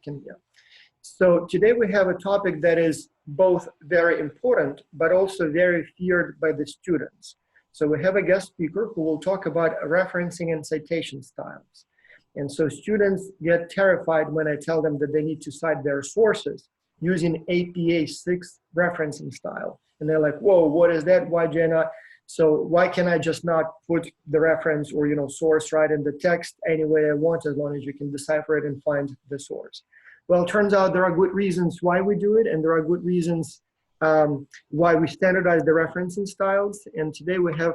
can, yeah. So today we have a topic that is both very important, but also very feared by the students. So we have a guest speaker who will talk about referencing and citation styles. And so students get terrified when I tell them that they need to cite their sources using APA 6 referencing style. And they're like, whoa, what is that? Why do I not? So why can I just not put the reference or, source right in the text any way I want, as long as you can decipher it and find the source? Well, it turns out there are good reasons why we do it, and there are good reasons why we standardize the referencing styles. And today we have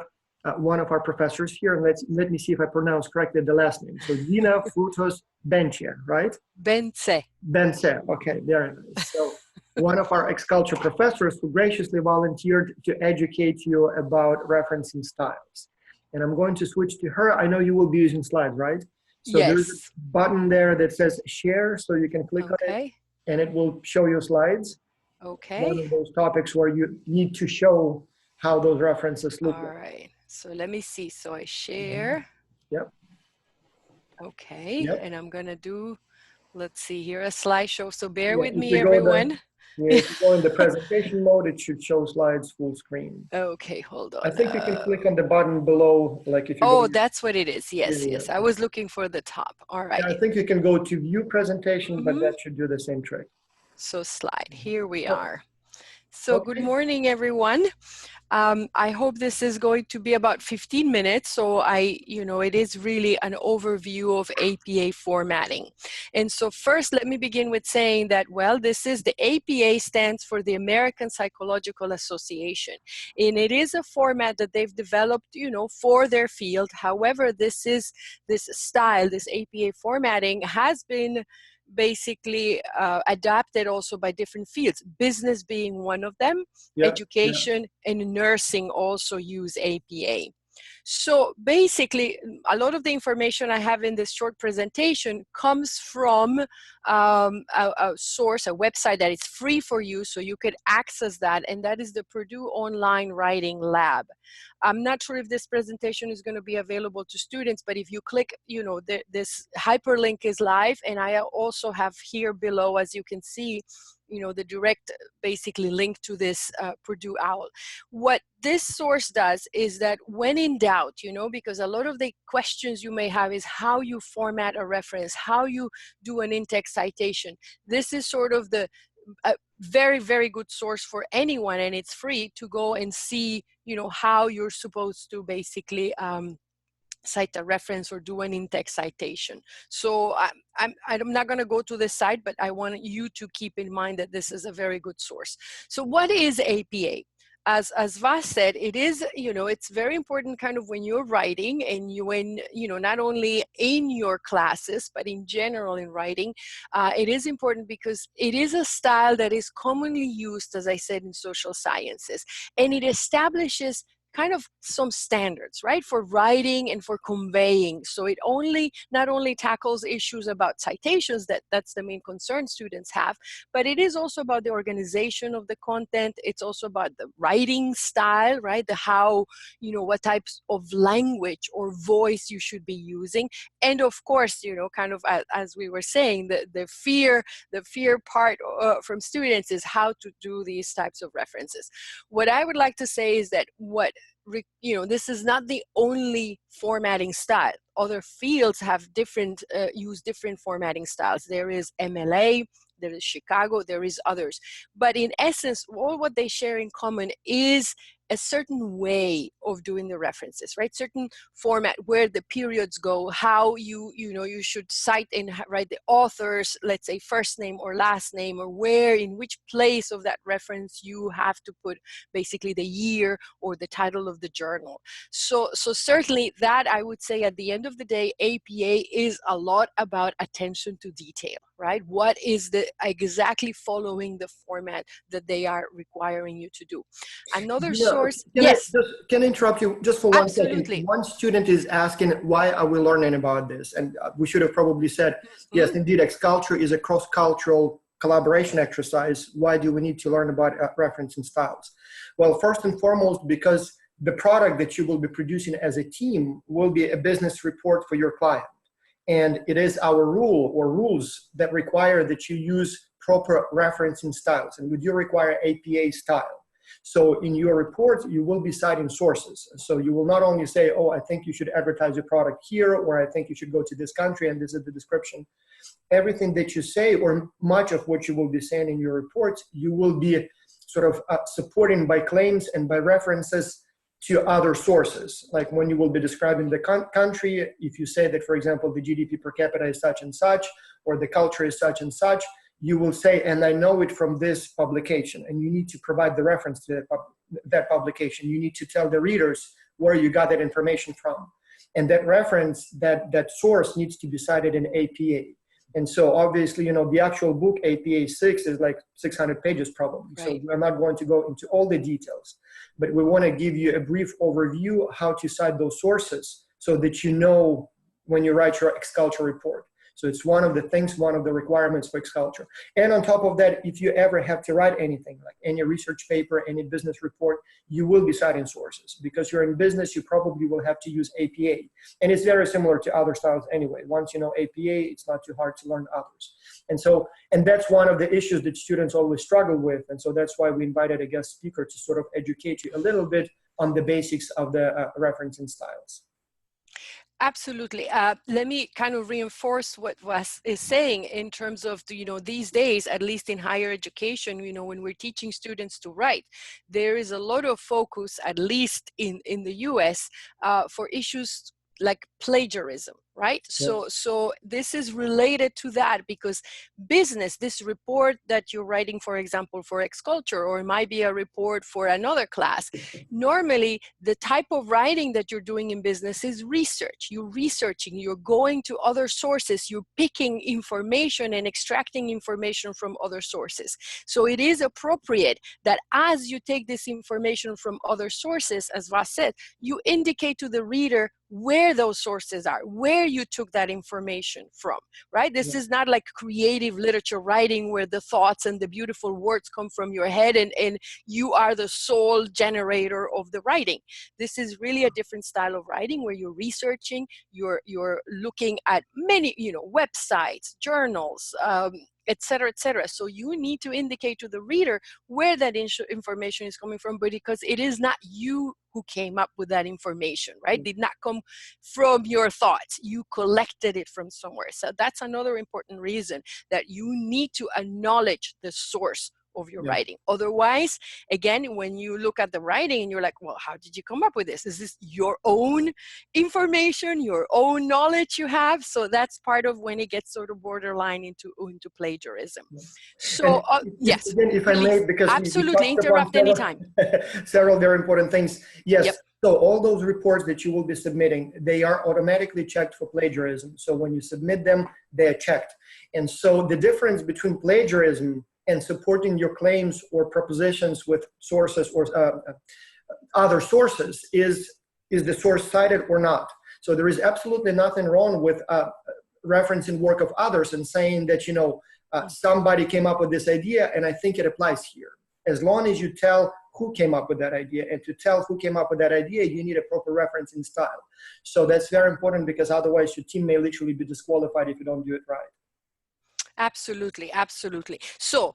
one of our professors here, and let me see if I pronounce correctly the last name. So Dina Frutos-Bencze, right? Bence. Bence, okay, very nice. So one of our ex-culture professors who graciously volunteered to educate you about referencing styles. And I'm going to switch to her. I know you will be using slides, right? So yes. There's a button there that says share, so you can click on it, and it will show you slides. Okay. One of those topics where you need to show how those references look. All right. So let me see. So I share. Yep. Okay. Yep. And I'm going to do, let's see here, a slideshow. So bear with me, everyone. If you go in the presentation mode, it should show slides full screen. Okay, hold on. I think you can click on the button below, like if you Oh, that's what it is. Yes, yeah, yes. I was looking for the top. All right. I think you can go to view presentation, but that should do the same trick. So slide, here we are. So good morning, everyone. I hope this is going to be about 15 minutes. So it is really an overview of APA formatting. And so first, let me begin with saying that, well, this is the APA stands for the American Psychological Association. And it is a format that they've developed, for their field. However, this style, this APA formatting has been basically adapted also by different fields, business being one of them, education and nursing also use APA. So basically, a lot of the information I have in this short presentation comes from a source, a website that is free for you, so you could access that, and that is the Purdue Online Writing Lab. I'm not sure if this presentation is going to be available to students, but if you click, this hyperlink is live, and I also have here below, as you can see, the direct basically link to this Purdue OWL. What this source does is that when in doubt, because a lot of the questions you may have is how you format a reference, how you do an in-text citation. This is sort of the very, very good source for anyone, and it's free to go and see, how you're supposed to basically cite a reference or do an in-text citation. So I'm not going to go to this site, but I want you to keep in mind that this is a very good source. So what is APA? As Vas said, it is, it's very important kind of when you're writing and not only in your classes, but in general in writing, it is important because it is a style that is commonly used, as I said, in social sciences, and it establishes kind of some standards, right, for writing and for conveying. So it not only tackles issues about citations, that's the main concern students have, but it is also about the organization of the content. It's also about the writing style, right, the how, what types of language or voice you should be using. And of course, kind of as we were saying, the fear part from students is how to do these types of references. What I would like to say is that this is not the only formatting style. Other fields have use different formatting styles. There is MLA, there is Chicago, there is others. But in essence, all what they share in common is a certain way of doing the references, right? Certain format where the periods go, how you should cite and write the author's, let's say, first name or last name, or where, in which place of that reference you have to put basically the year or the title of the journal. So certainly that, I would say, at the end of the day, APA is a lot about attention to detail, right? What is exactly following the format that they are requiring you to do. Another source. Can I interrupt you just for 1 second? Absolutely. One student is asking, why are we learning about this? And we should have probably said, yes, indeed, X-Culture is a cross-cultural collaboration exercise. Why do we need to learn about referencing styles? Well, first and foremost, because the product that you will be producing as a team will be a business report for your client. And it is our rule or rules that require that you use proper referencing styles, and we do require APA style. So in your report, you will be citing sources. So you will not only say, oh, I think you should advertise your product here, or I think you should go to this country and this is the description. Everything that you say, or much of what you will be saying in your reports, you will be sort of supporting by claims and by references to other sources. Like when you will be describing the country, if you say that, for example, the GDP per capita is such and such, or the culture is such and such, you will say, and I know it from this publication, and you need to provide the reference to that publication. You need to tell the readers where you got that information from. And that reference, that source needs to be cited in APA. And so obviously, you know, the actual book, APA 6, is like 600 pages probably. Right. So we're not going to go into all the details, but we want to give you a brief overview how to cite those sources so that you know when you write your X-Culture report. So it's one of the things, one of the requirements for X-Culture. And on top of that, if you ever have to write anything, like any research paper, any business report, you will be citing sources. Because you're in business, you probably will have to use APA. And it's very similar to other styles anyway. Once you know APA, it's not too hard to learn others. And that's one of the issues that students always struggle with. And so that's why we invited a guest speaker to sort of educate you a little bit on the basics of the referencing styles. Absolutely. Let me kind of reinforce what Was is saying in terms of, you know, these days, at least in higher education, you know, when we're teaching students to write, there is a lot of focus, at least in the US, for issues like plagiarism, right? Yeah. So this is related to that, because business, this report that you're writing, for example, for X-Culture, or it might be a report for another class, normally the type of writing that you're doing in business is research. You're researching, you're going to other sources, you're picking information and extracting information from other sources. So it is appropriate that as you take this information from other sources, as Vas said, you indicate to the reader where those sources are, where you took that information from, right? This is not like creative literature writing where the thoughts and the beautiful words come from your head and you are the sole generator of the writing. This is really a different style of writing where you're researching, you're looking at many, you know, websites, journals, et cetera, et cetera. So you need to indicate to the reader where that information is coming from, but because it is not you who came up with that information, right? Did not come from your thoughts. You collected it from somewhere. So that's another important reason that you need to acknowledge the source of your writing. Otherwise, again, when you look at the writing and you're like, well, how did you come up with this? Is this your own information, your own knowledge you have? So that's part of when it gets sort of borderline into plagiarism. So yes, again, if I may, because absolutely interrupt anytime. Several very important things. Yes. So all those reports that you will be submitting, they are automatically checked for plagiarism. So when you submit them, they are checked. And so the difference between plagiarism and supporting your claims or propositions with sources or other sources is the source cited or not. So there is absolutely nothing wrong with referencing work of others and saying that, you know, somebody came up with this idea and I think it applies here. As long as you tell who came up with that idea, and to tell who came up with that idea, you need a proper referencing style. So that's very important, because otherwise your team may literally be disqualified if you don't do it right. Absolutely, absolutely. So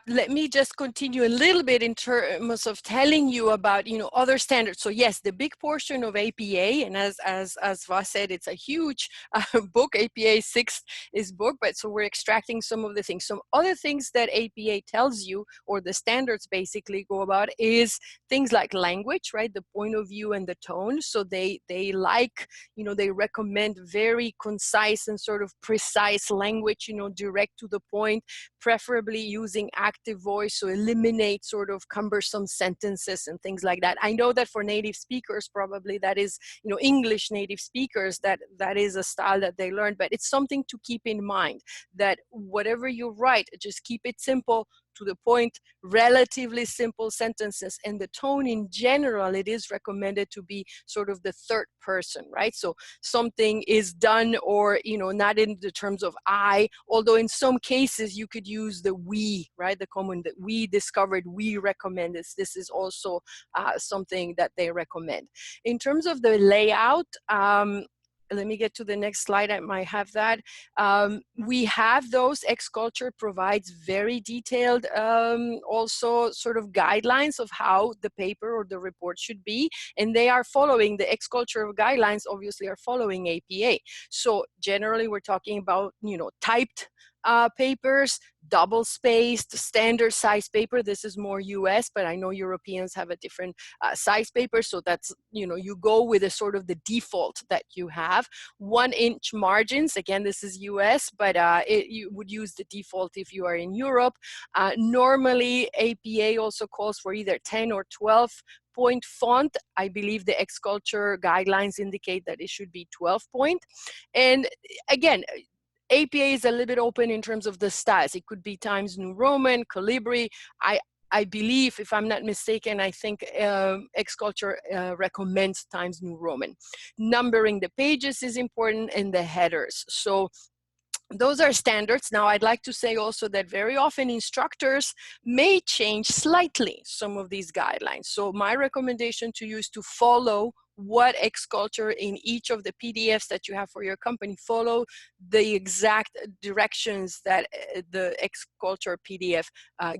let me just continue a little bit in terms of telling you about, you know, other standards. So yes, the big portion of APA, and as Vas said, it's a huge book. APA 6 is book, but so we're extracting some of the things. Some other things that APA tells you, or the standards basically go about, is things like language, right? The point of view and the tone. So they like, you know, they recommend very concise and sort of precise language, you know, direct to the point, preferably using active voice, so eliminate sort of cumbersome sentences and things like that. I know that for native speakers, probably that is, you know, English native speakers, that is a style that they learn, but it's something to keep in mind, that whatever you write, just keep it simple, to the point, relatively simple sentences, and the tone in general, it is recommended to be sort of the third person, right? So something is done, or, you know, not in the terms of I, although in some cases you could use the we, right? The common that we discovered, we recommend this. This is also something that they recommend. In terms of the layout, let me get to the next slide. I might have that. We have those. X-Culture provides very detailed also sort of guidelines of how the paper or the report should be, and they are following the X-Culture guidelines, obviously are following APA. So generally we're talking about, you know, typed papers, double-spaced, standard size paper. This is more US, but I know Europeans have a different size paper. So that's, you know, you go with a sort of the default that you have. 1-inch margins, again, this is US, but you would use the default if you are in Europe. Normally, APA also calls for either 10 or 12-point font. I believe the X-Culture guidelines indicate that it should be 12-point. And again, APA is a little bit open in terms of the styles. It could be Times New Roman, Calibri. I believe, if I'm not mistaken, I think X-Culture recommends Times New Roman. Numbering the pages is important, and the headers. So those are standards. Now, I'd like to say also that very often instructors may change slightly some of these guidelines. So my recommendation to you is to follow what X-Culture in each of the PDFs that you have for your company, follow the exact directions that the X-Culture PDF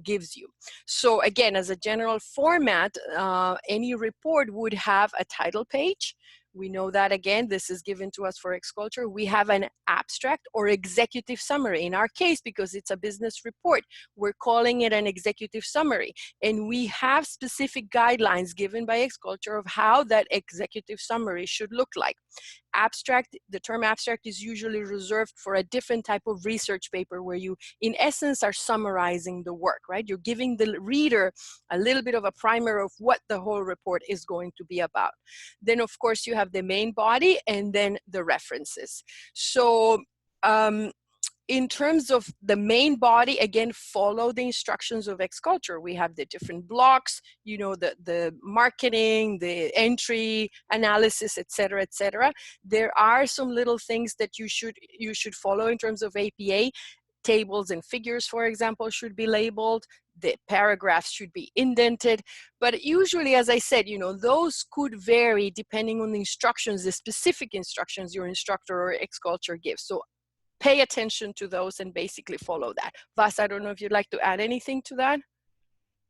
gives you. So again, as a general format, any report would have a title page. We know that, again, this is given to us for X-Culture. We have an abstract or executive summary. In our case, because it's a business report, we're calling it an executive summary. And we have specific guidelines given by X-Culture of how that executive summary should look like. Abstract, the term abstract is usually reserved for a different type of research paper where you, in essence, are summarizing the work, right? You're giving the reader a little bit of a primer of what the whole report is going to be about. Then, of course, you have the main body and then the references. So, in terms of the main body, again, follow the instructions of X-Culture. We have the different blocks, you know, the marketing, the entry, analysis, etc., etc. There are some little things that you should follow in terms of APA. Tables and figures, for example, should be labeled. The paragraphs should be indented. But usually, as I said, you know, those could vary depending on the instructions, the specific instructions your instructor or X-Culture gives. So pay attention to those and basically follow that. Vas, I don't know if you'd like to add anything to that?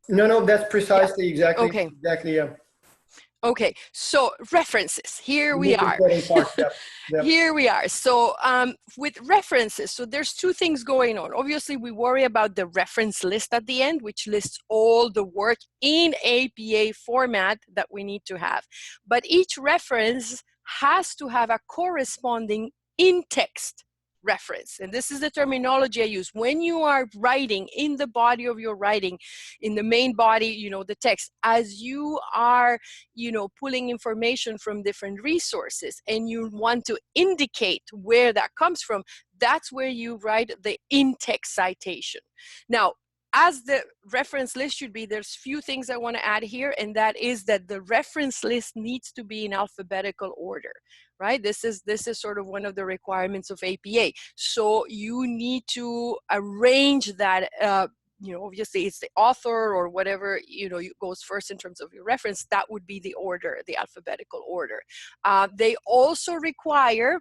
No, that's precisely, yeah. exactly, okay. Exactly, yeah. Okay, so references, here we are. Yep. Here we are. So with references, so there's two things going on. Obviously, we worry about the reference list at the end, which lists all the work in APA format that we need to have. But each reference has to have a corresponding in-text reference. And this is the terminology I use. When you are writing in the body of your writing, in the main body, you know, the text, as you are, you know, pulling information from different resources and you want to indicate where that comes from, that's where you write the in-text citation. Now, as the reference list should be, there's few things I want to add here, and that is that the reference list needs to be in alphabetical order, right? This is sort of one of the requirements of APA. So you need to arrange that, you know, obviously it's the author or whatever, you know, goes first in terms of your reference. That would be the order, the alphabetical order. They also require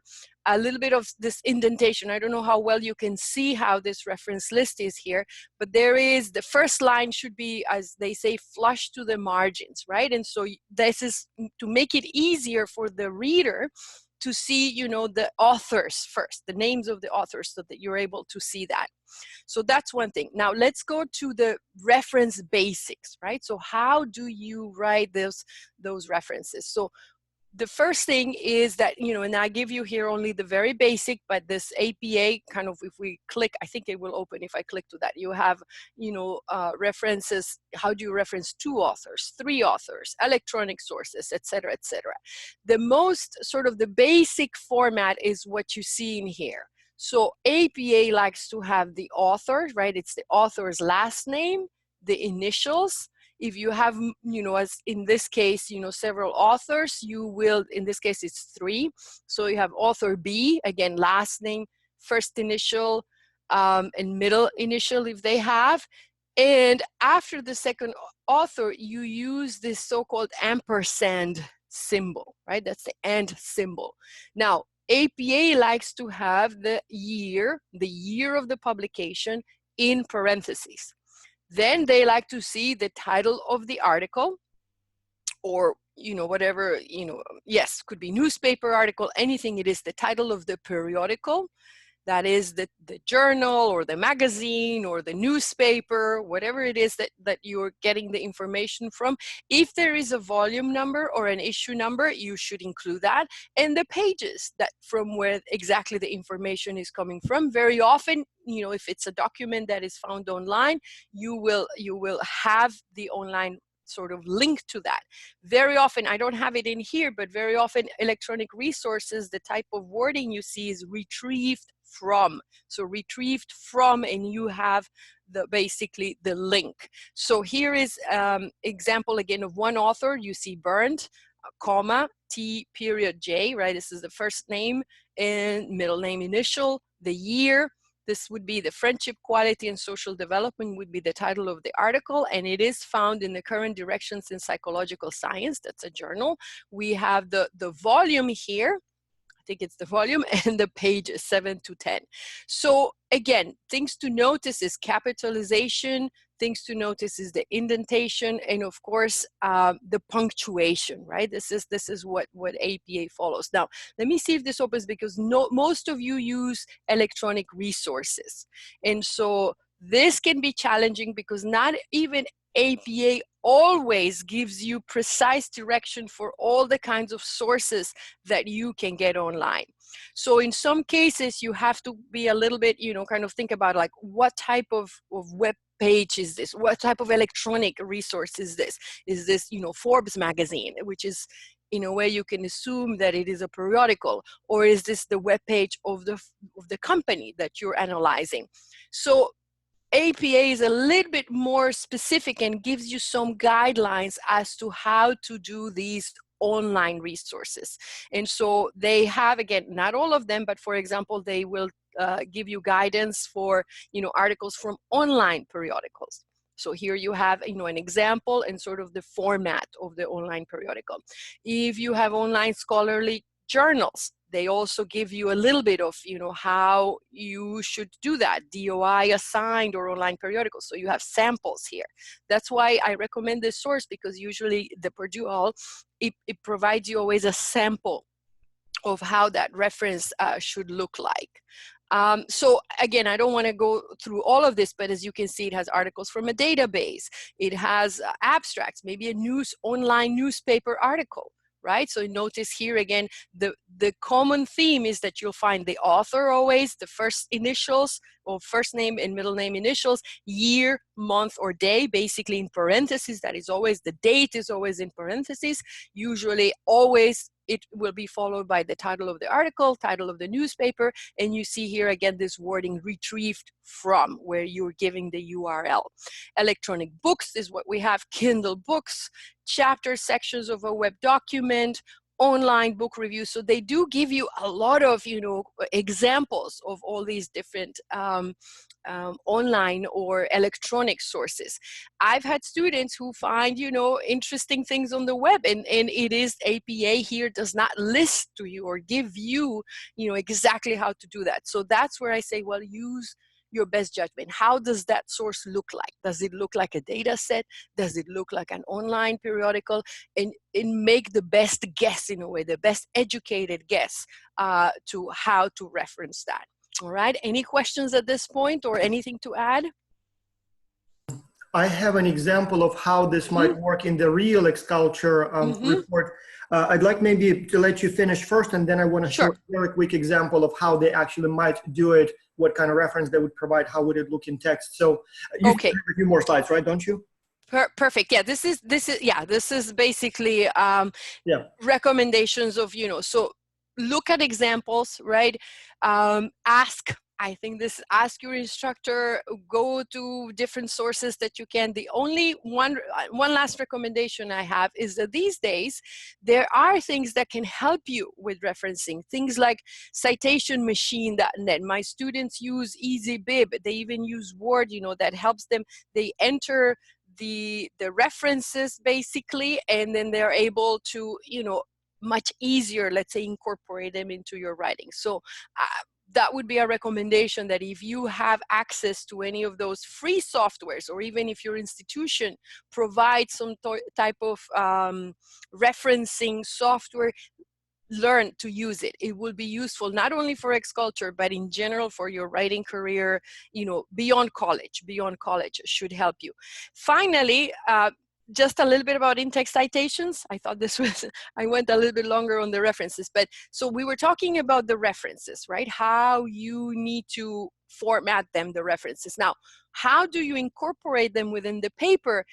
a little bit of this indentation. I don't know how well you can see how this reference list is here, but there is, the first line should be, as they say, flush to the margins, right? And so this is to make it easier for the reader to see, you know, the authors first, the names of the authors, so that you're able to see that. So that's one thing. Now let's go to the reference basics, right? So how do you write those references? So the first thing is that, you know, and I give you here only the very basic, but this APA kind of, if we click, I think it will open if I click to that. You have, you know, references. How do you reference 2 authors, 3 authors, electronic sources, etc., etc. The most sort of the basic format is what you see in here. So APA likes to have the author, right? It's the author's last name, the initials. If you have, you know, as in this case, you know, several authors, you will, in this case, it's 3. So you have author B, again, last name, first initial, and middle initial if they have. And after the second author, you use this so-called ampersand symbol, right? That's the and symbol. Now, APA likes to have the year of the publication in parentheses. Then they like to see the title of the article, or whatever, yes, could be newspaper article, anything. It is the title of the periodical, that is the journal or the magazine or the newspaper, whatever it is that you're getting the information from. If there is a volume number or an issue number, you should include that, and the pages that from where exactly the information is coming from. Very often, if it's a document that is found online, you will have the online sort of link to that. Very often, I don't have it in here, but very often electronic resources, the type of wording you see is retrieved from. So retrieved from, and you have basically the link. So here is example again of one author. You see Burned, comma, T period J, right? This is the first name and middle name initial, the year. This would be the Friendship, Quality, and Social Development would be the title of the article, and it is found in the Current Directions in Psychological Science. That's a journal. We have the volume here. I think it's the volume, and the pages 7 to 10. So again, things to notice is capitalization. Things to notice is the indentation, and of course the punctuation, right? This is what APA follows. Now let me see if this opens, because most of you use electronic resources, and so this can be challenging because not even APA always gives you precise direction for all the kinds of sources that you can get online. So in some cases, you have to be a little bit, kind of think about like, what type of web page is this? What type of electronic resource is this? Is this, Forbes magazine, which is, in a way you can assume that it is a periodical, or is this the web page of the company that you're analyzing? So APA is a little bit more specific and gives you some guidelines as to how to do these online resources. And so they have, again, not all of them, but for example, they will give you guidance for, articles from online periodicals. So here you have, an example and sort of the format of the online periodical. If you have online scholarly journals, they also give you a little bit of, how you should do that, DOI assigned or online periodicals. So you have samples here. That's why I recommend this source, because usually the Purdue All, it provides you always a sample of how that reference should look like. So again, I don't want to go through all of this, but as you can see, it has articles from a database. It has abstracts, maybe a online newspaper article. Right? So notice here again, the common theme is that you'll find the author always, the first initials, or first name and middle name initials, year, month, or day, basically in parentheses. That is always, the date is always in parentheses. Usually always it will be followed by the title of the article, title of the newspaper, and you see here again this wording retrieved from, where you're giving the URL. Electronic books is what we have, Kindle books, chapter sections of a web document, online book reviews. So they do give you a lot of, examples of all these different online or electronic sources. I've had students who find, interesting things on the web, and it is APA here does not list to you or give you, exactly how to do that. So that's where I say, well, use your best judgment. How does that source look like? Does it look like a data set? Does it look like an online periodical? And make the best guess, in a way, the best educated guess to how to reference that. All right, any questions at this point or anything to add? I have an example of how this might work in the real X-Culture report. I'd like maybe to let you finish first, and then I want to show a very quick example of how they actually might do it, what kind of reference they would provide, how would it look in text. So you have a few more slides, right, don't you? Perfect. Yeah, this is basically recommendations of, so look at examples, right? Ask. I think ask your instructor, go to different sources that you can. The only one last recommendation I have is that these days, there are things that can help you with referencing. Things like citationmachine.net. My students use EasyBib. They even use Word, that helps them. They enter the references basically, and then they're able to, much easier, let's say, incorporate them into your writing. So that would be a recommendation, that if you have access to any of those free softwares, or even if your institution provides some type of referencing software, learn to use it. It will be useful not only for X-Culture, but in general for your writing career, you know, beyond college should help you. Finally, just a little bit about in-text citations. I thought this was, I went a little bit longer on the references, but so we were talking about the references, right? How you need to format them, the references. Now, how do you incorporate them within the paper?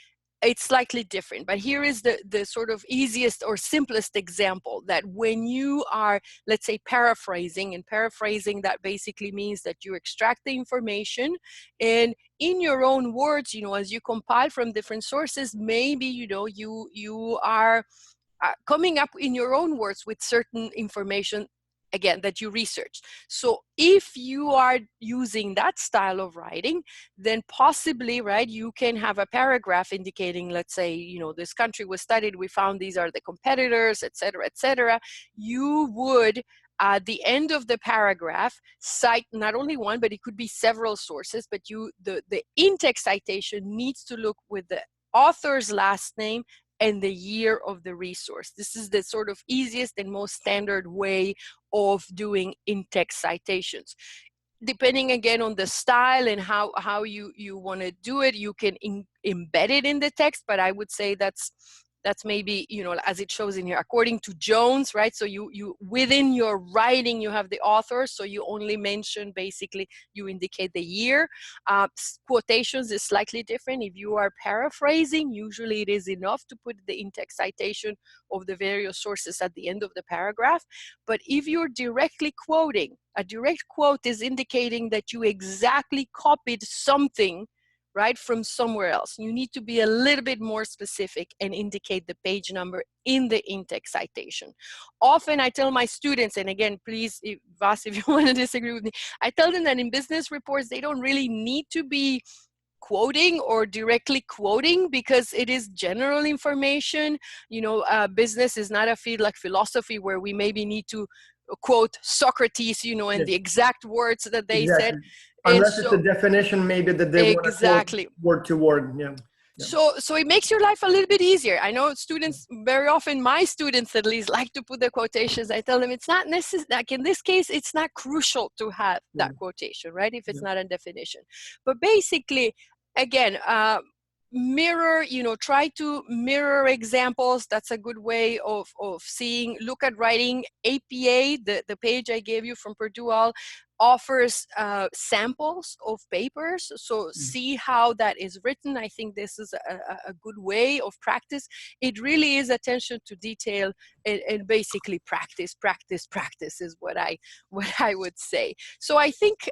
It's slightly different, but here is the sort of easiest or simplest example, that when you are, let's say, paraphrasing, and paraphrasing, that basically means that you extract the information and in your own words, you know, as you compile from different sources, maybe, you know, you are coming up in your own words with certain information, again, that you research. So if you are using that style of writing, then possibly, right, you can have a paragraph indicating, let's say, you know, this country was studied, we found these are the competitors, etc., etc. You would, at the end of the paragraph, cite not only one, but it could be several sources, but the in-text citation needs to look with the author's last name and the year of the resource. This is the sort of easiest and most standard way of doing in-text citations. Depending again on the style and how you want to do it, you can embed it in the text, but I would say that's maybe, you know, as it shows in here, according to Jones, right? So you within your writing, you have the author, so you only mention, basically, you indicate the year. Quotations is slightly different. If you are paraphrasing, usually it is enough to put the in-text citation of the various sources at the end of the paragraph. But if you're directly quoting, a direct quote is indicating that you exactly copied something, right, from somewhere else. You need to be a little bit more specific and indicate the page number in the in-text citation. Often I tell my students, and again, please, Vas, if you want to disagree with me, I tell them that in business reports, they don't really need to be quoting or directly quoting, because it is general information. You know, business is not a field like philosophy where we maybe need to quote Socrates, you know, and the exact words that they said. Unless it's a definition, maybe that they want to quote word to word. Yeah. So it makes your life a little bit easier. I know students, very often my students at least, like to put the quotations. I tell them it's not necessary, like in this case, it's not crucial to have that quotation, right? If it's not a definition. But basically, again, mirror, you know, try to mirror examples. That's a good way of seeing. Look at writing. APA, the page I gave you from Purdue offers samples of papers, so see how that is written. I think this is a good way of practice. It really is attention to detail and basically practice is what I would say. So I think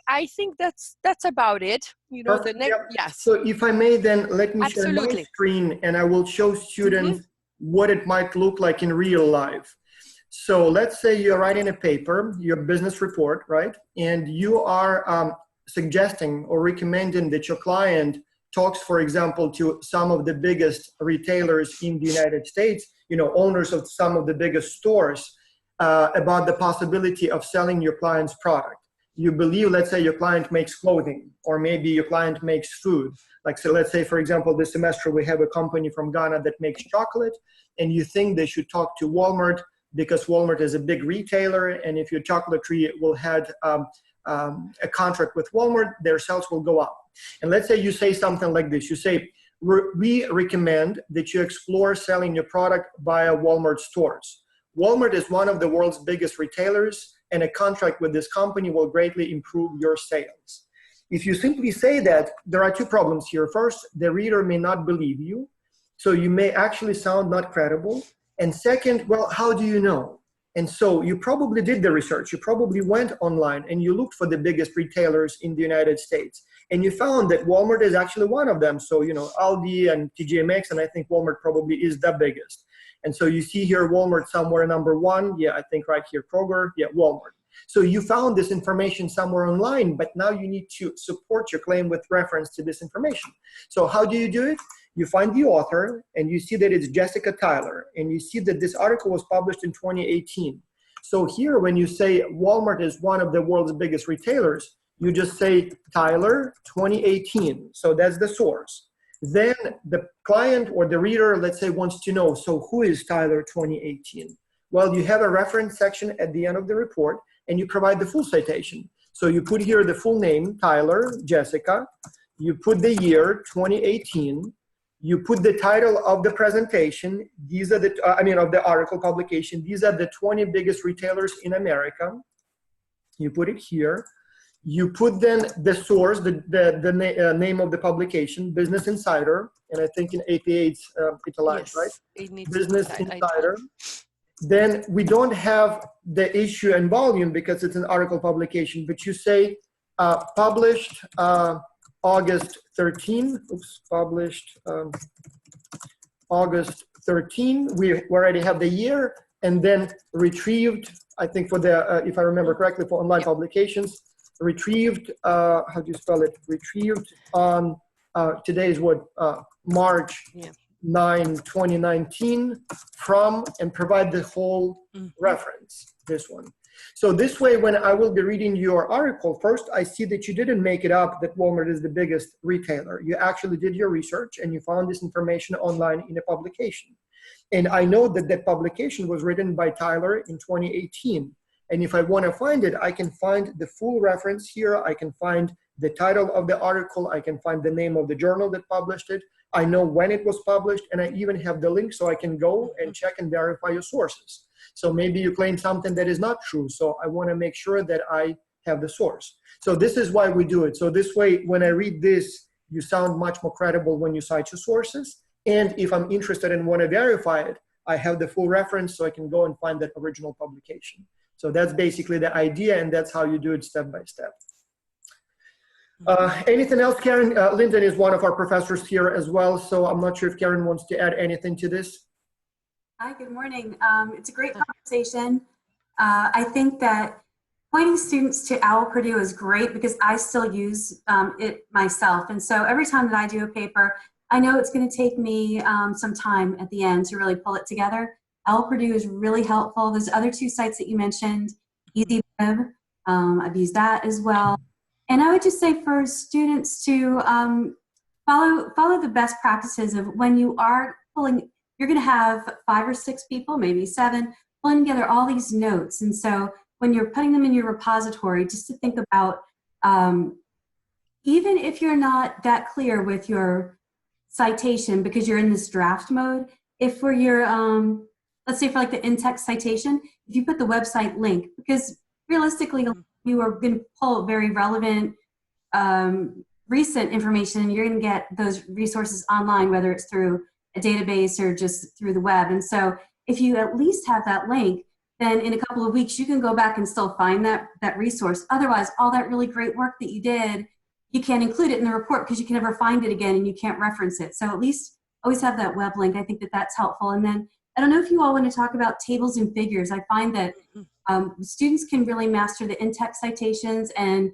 that's about it. You know, Perfect. the next, yes. So if I may, then let me share Absolutely. my screen and I will show students what it might look like in real life. So let's say you're writing a paper, your business report, right? And you are suggesting or recommending that your client talks, for example, to some of the biggest retailers in the United States, you know, owners of some of the biggest stores, about the possibility of selling your client's product. You believe, let's say your client makes clothing, or maybe your client makes food. Like, so let's say, for example, this semester we have a company from Ghana that makes chocolate, and you think they should talk to Walmart because Walmart is a big retailer, and if your chocolatry will have a contract with Walmart, their sales will go up. And let's say you say something like this. You say, we recommend that you explore selling your product via Walmart stores. Walmart is one of the world's biggest retailers, and a contract with this company will greatly improve your sales. If you simply say that, there are two problems here. First, the reader may not believe you, so you may actually sound not credible. And second, well, how do you know? And so you probably did the research. You probably went online and you looked for the biggest retailers in the United States. And you found that Walmart is actually one of them. So, you know, Aldi and TJ Maxx, and I think Walmart probably is the biggest. And so you see here Walmart somewhere number one. Yeah, I think right here, Kroger. Yeah, Walmart. So you found this information somewhere online, but now you need to support your claim with reference to this information. So how do you do it? You find the author, and you see that it's Jessica Tyler, and you see that this article was published in 2018. So here, when you say Walmart is one of the world's biggest retailers, you just say Tyler 2018. So that's the source. Then the client or the reader, let's say, wants to know, so who is Tyler 2018? Well, you have a reference section at the end of the report, and you provide the full citation. So you put here the full name, Tyler, Jessica. You put the year, 2018. You put the title of the presentation. These are the, of the article publication. These are the 20 biggest retailers in America. You put it here. You put then the source, the name of the publication, Business Insider, and I think in APA it's italics, Yes, right? it needs Business to be Insider. Then we don't have the issue and volume because it's an article publication, but you say published August 13. Oops, published August 13. We already have the year, and then retrieved, I think for the, if I remember correctly, for online publications, retrieved, how do you spell it? Retrieved on, today is what, March 9, 2019, from, and provide the whole reference, this one. So this way, when I will be reading your article, first I see that you didn't make it up that Walmart is the biggest retailer. You actually did your research and you found this information online in a publication. And I know that that publication was written by Tyler in 2018. And if I want to find it, I can find the full reference here. I can find the title of the article. I can find the name of the journal that published it. I know when it was published, and I even have the link so I can go and check and verify your sources. So maybe you claim something that is not true. So I want to make sure that I have the source. So this is why we do it. So this way, when I read this, you sound much more credible when you cite your sources. And if I'm interested and want to verify it, I have the full reference so I can go and find that original publication. So that's basically the idea, and that's how you do it step by step. Anything else, Karen? Lynden is one of our professors here as well, so I'm not sure if Karen wants to add anything to this. Hi, good morning. It's a great conversation. I think that pointing students to OWL Purdue is great because I still use it myself. And so every time that I do a paper, I know it's going to take me some time at the end to really pull it together. OWL Purdue is really helpful. There's other two sites that you mentioned, EasyWeb. I've used that as well. And I would just say for students to follow the best practices of when you are pulling, you're going to have 5 or 6 people, maybe 7, pulling together all these notes. And so when you're putting them in your repository, just to think about, even if you're not that clear with your citation because you're in this draft mode, if for your, let's say for like the Intext citation, if you put the website link, because realistically, you are going to pull very relevant, recent information, and you're going to get those resources online, whether it's through a database or just through the web. And so if you at least have that link, then in a couple of weeks, you can go back and still find that resource. Otherwise, all that really great work that you did, you can't include it in the report because you can never find it again and you can't reference it. So at least always have that web link. I think that that's helpful. And then I don't know if you all want to talk about tables and figures. I find that students can really master the in-text citations and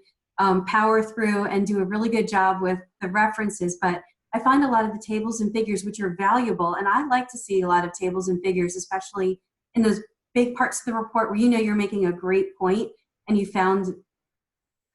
power through and do a really good job with the references, but I find a lot of the tables and figures which are valuable, and I like to see a lot of tables and figures, especially in those big parts of the report where you know you're making a great point and you found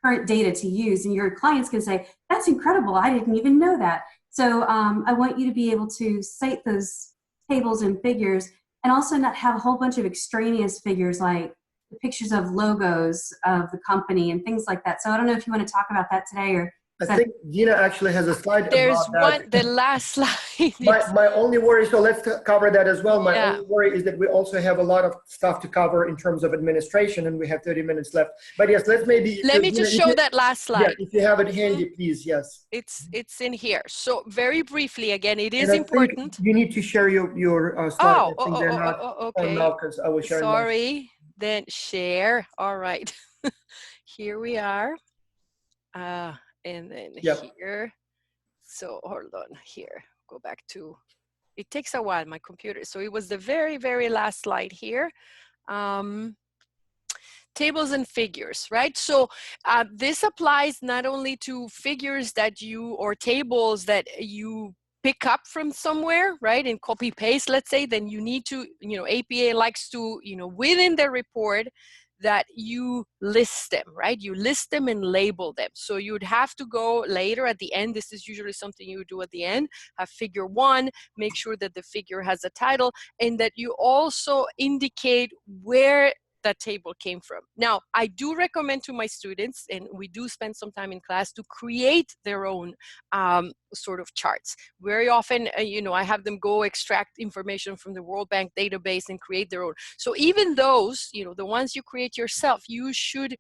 current data to use, and your clients can say, that's incredible, I didn't even know that. So I want you to be able to cite those tables and figures and also not have a whole bunch of extraneous figures like the pictures of logos of the company and things like that. So I don't know if you want to talk about that today, or I think Dina actually has a slide there's about that. The last slide. My only worry, so let's cover that as well. My Yeah. only worry is that we also have a lot of stuff to cover in terms of administration, and we have 30 minutes left. But yes, let's maybe... Let me just show that last slide. Yeah, if you have it handy, please, yes. It's in here. So very briefly, again, it is important. You need to share your slides. I think they're not okay. on now because I was sharing them. Sorry, then share. All right. Here we are. And then here, so hold on here, go back to, it takes a while, my computer. So it was the very, very last slide here. Tables and figures, right? So this applies not only to figures that you, or tables that you pick up from somewhere, right, and copy paste, let's say, then you need to, APA likes to, within the report, that you list them, right? You list them and label them. So you'd have to go later at the end. This is usually something you do at the end. Have figure 1, make sure that the figure has a title, and that you also indicate where that table came from. Now, I do recommend to my students, and we do spend some time in class, to create their own sort of charts. Very often, I have them go extract information from the World Bank database and create their own. So even those, the ones you create yourself, you should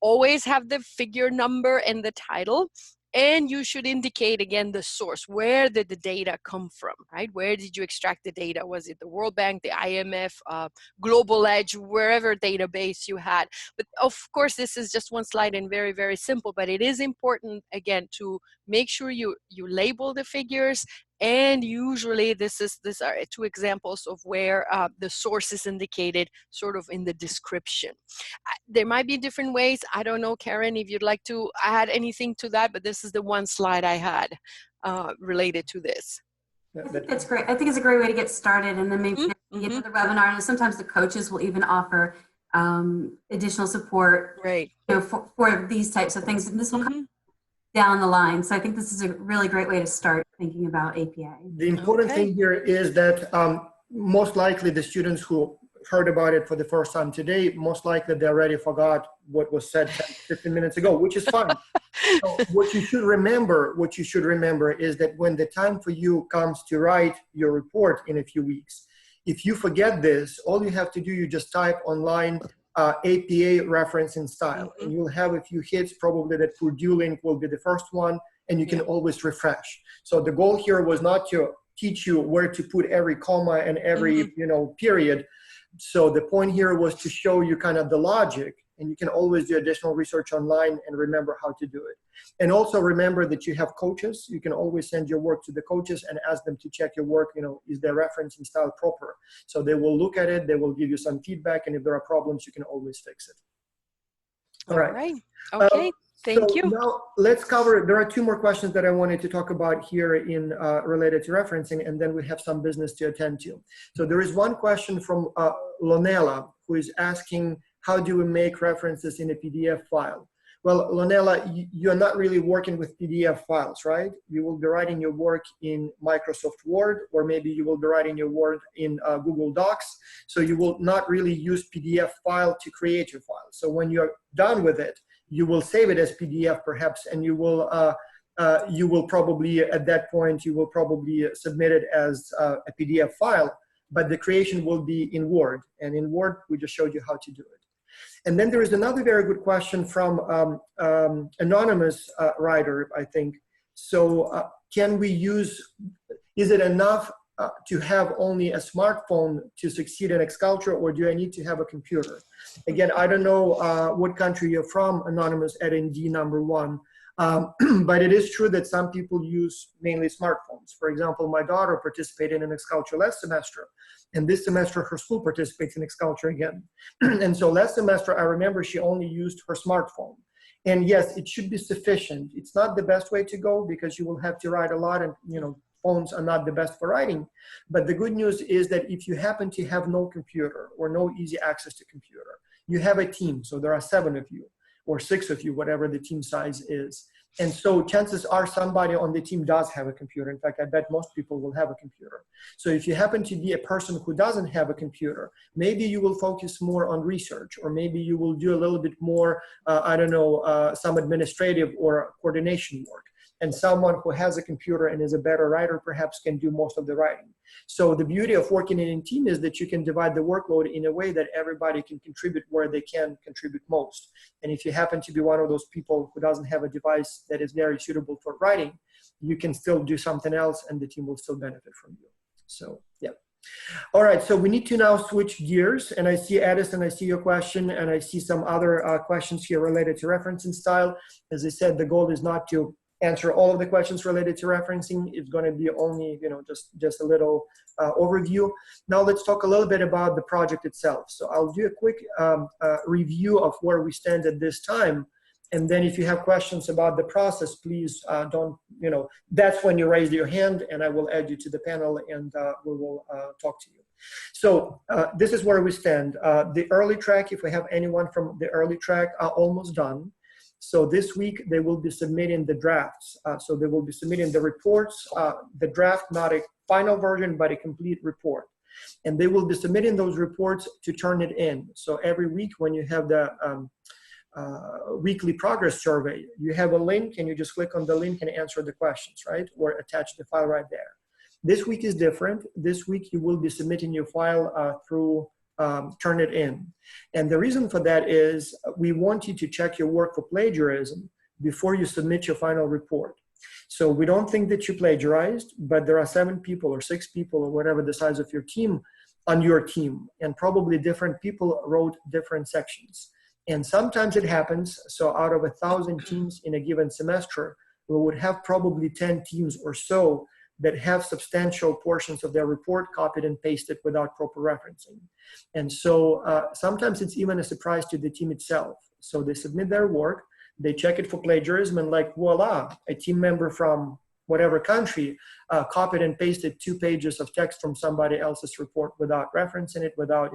always have the figure number and the title. And you should indicate, again, the source. Where did the data come from, right? Where did you extract the data? Was it the World Bank, the IMF, Global Edge, wherever database you had? But of course, this is just one slide and very, very simple. But it is important, again, to make sure you label the figures. And usually these are 2 examples of where the source is indicated sort of in the description. There might be different ways. I don't know, Karen, if you'd like to add anything to that, but this is the one slide I had related to this. I think that's great. I think it's a great way to get started, and then maybe get to the webinar. And sometimes the coaches will even offer additional support, right, for these types of things. And this will come down the line. So I think this is a really great way to start thinking about APA. The important thing here is that most likely the students who heard about it for the first time today, most likely they already forgot what was said 15 minutes ago, which is fine. So what you should remember is that when the time for you comes to write your report in a few weeks, if you forget this, all you have to do, you just type online APA reference in style, and you'll have a few hits. Probably that Purdue link will be the first one, and you can always refresh. So the goal here was not to teach you where to put every comma and every period. So the point here was to show you kind of the logic, and you can always do additional research online and remember how to do it. And also remember that you have coaches. You can always send your work to the coaches and ask them to check your work, is their reference in style proper? So they will look at it, they will give you some feedback, and if there are problems, you can always fix it. All right. Okay. Thank you. Now let's cover, there are 2 more questions that I wanted to talk about here in related to referencing, and then we have some business to attend to. So there is one question from Lonella, who is asking, how do we make references in a PDF file? Well, Lonella, you're not really working with PDF files, right? You will be writing your work in Microsoft Word, or maybe you will be writing your work in Google Docs. So you will not really use PDF file to create your file. So when you're done with it, you will save it as PDF perhaps, and you will probably, at that point, you will probably submit it as a PDF file, but the creation will be in Word. And in Word, we just showed you how to do it. And then there is another very good question from anonymous writer, I think. So can we use, is it enough to have only a smartphone to succeed in Xculture, or do I need to have a computer? Again, I don't know what country you're from, anonymous at ND number 1. But it is true that some people use mainly smartphones. For example, my daughter participated in Xculture last semester, and this semester her school participates in Xculture again. And so last semester, I remember she only used her smartphone. And yes, it should be sufficient. It's not the best way to go because you will have to write a lot, and phones are not the best for writing. But the good news is that if you happen to have no computer or no easy access to computer, you have a team. So there are 7 of you or 6 of you, whatever the team size is. And so chances are somebody on the team does have a computer. In fact, I bet most people will have a computer. So if you happen to be a person who doesn't have a computer, maybe you will focus more on research, or maybe you will do a little bit more, some administrative or coordination work. And someone who has a computer and is a better writer perhaps can do most of the writing. So the beauty of working in a team is that you can divide the workload in a way that everybody can contribute where they can contribute most. And if you happen to be one of those people who doesn't have a device that is very suitable for writing, you can still do something else and the team will still benefit from you. So, yeah. All right, so we need to now switch gears. And I see Addison, I see your question, and I see some other questions here related to referencing style. As I said, the goal is not to answer all of the questions related to referencing. It's going to be only, just a little overview. Now let's talk a little bit about the project itself. So I'll do a quick review of where we stand at this time. And then if you have questions about the process, please don't, that's when you raise your hand and I will add you to the panel and we will talk to you. So this is where we stand. The early track, if we have anyone from the early track, are almost done. So this week they will be submitting the drafts. So they will be submitting the reports, the draft, not a final version, but a complete report. And they will be submitting those reports to turn it in. So every week when you have the weekly progress survey, you have a link and you just click on the link and answer the questions, right? Or attach the file right there. This week is different. This week you will be submitting your file through Turn It In. And the reason for that is we want you to check your work for plagiarism before you submit your final report. So we don't think that you plagiarized, but there are 7 people or 6 people or whatever the size of your team on your team, and probably different people wrote different sections. And sometimes it happens, so out of 1,000 teams in a given semester, we would have probably 10 teams or so that have substantial portions of their report copied and pasted without proper referencing. And so sometimes it's even a surprise to the team itself. So they submit their work, they check it for plagiarism, and like, voila, a team member from whatever country copied and pasted 2 pages of text from somebody else's report without referencing it, without,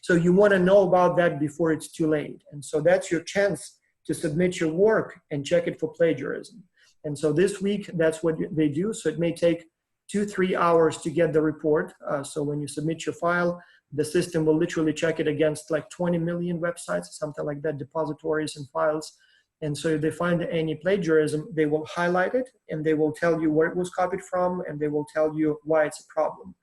So you want to know about that before it's too late. And so that's your chance to submit your work and check it for plagiarism. And so this week, that's what they do. So it may take 2-3 hours to get the report. So when you submit your file, the system will literally check it against like 20 million websites, something like that, depositories and files. And so if they find any plagiarism, they will highlight it and they will tell you where it was copied from and they will tell you why it's a problem.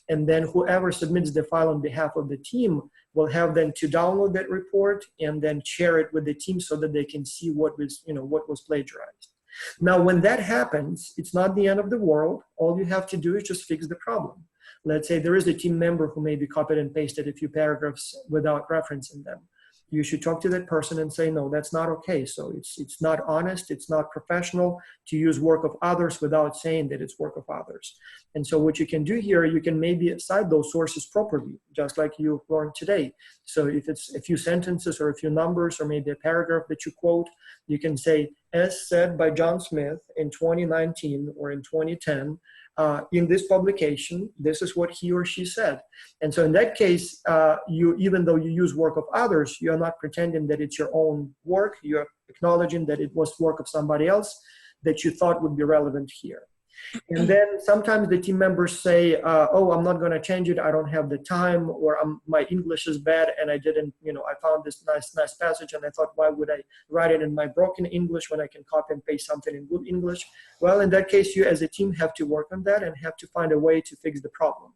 And then whoever submits the file on behalf of the team will have them to download that report and then share it with the team so that they can see what was plagiarized. Now, when that happens, it's not the end of the world. All you have to do is just fix the problem. Let's say there is a team member who maybe copied and pasted a few paragraphs without referencing them. You should talk to that person and say, no, that's not okay. So it's not honest, it's not professional to use work of others without saying that it's work of others. And so what you can do here, you can maybe cite those sources properly, just like you learned today. So if it's a few sentences or a few numbers or maybe a paragraph that you quote, you can say, as said by John Smith in 2019 or in 2010, in this publication, this is what he or she said. And so in that case, even though you use work of others, you're not pretending that it's your own work. You're acknowledging that it was work of somebody else that you thought would be relevant here. And then sometimes the team members say, oh, I'm not going to change it. I don't have the time, or my English is bad and I didn't, I found this nice passage and I thought, why would I write it in my broken English when I can copy and paste something in good English? Well, in that case, you as a team have to work on that and have to find a way to fix the problem.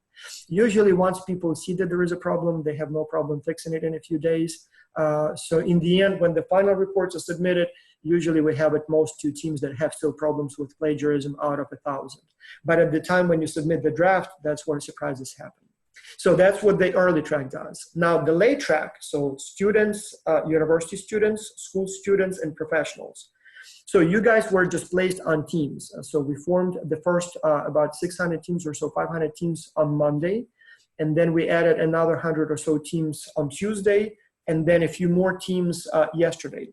Usually once people see that there is a problem, they have no problem fixing it in a few days. So in the end, when the final reports are submitted, usually we have at most 2 teams that have still problems with plagiarism out of 1,000. But at the time when you submit the draft, that's where surprises happen. So that's what the early track does. Now the late track, so students, university students, school students, and professionals. So you guys were just placed on teams. So we formed the first about 600 teams or so, 500 teams on Monday. And then we added another 100 or so teams on Tuesday, and then a few more teams yesterday.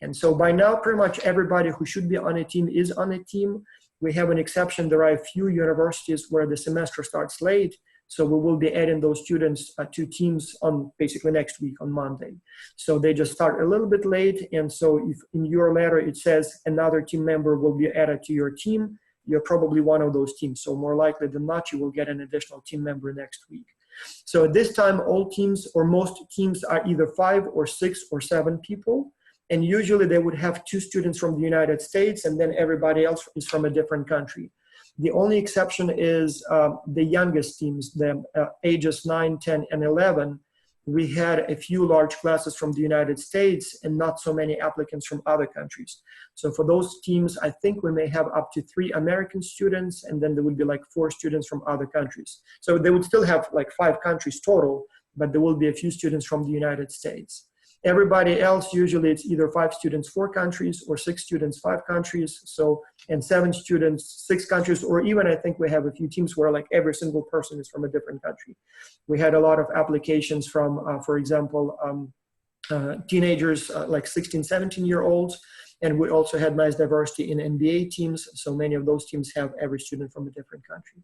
And so by now, pretty much everybody who should be on a team is on a team. We have an exception. There are a few universities where the semester starts late. So we will be adding those students to teams on basically next week on Monday. So they just start a little bit late. And so if in your letter it says another team member will be added to your team, you're probably one of those teams. So more likely than not, you will get an additional team member next week. So at this time, all teams or most teams are either 5 or 6 or 7 people. And usually they would have 2 students from the United States and then everybody else is from a different country. The only exception is the youngest teams, the ages 9, 10, and 11. We had a few large classes from the United States and not so many applicants from other countries. So for those teams, I think we may have up to 3 American students, and then there would be like 4 students from other countries. So they would still have like 5 countries total, but there will be a few students from the United States. Everybody else, usually it's either 5 students, 4 countries, or 6 students, 5 countries. So, and 7 students, 6 countries, or even I think we have a few teams where like every single person is from a different country. We had a lot of applications from, for example, teenagers, like 16, 17-year-olds. And we also had nice diversity in NBA teams. So many of those teams have every student from a different country.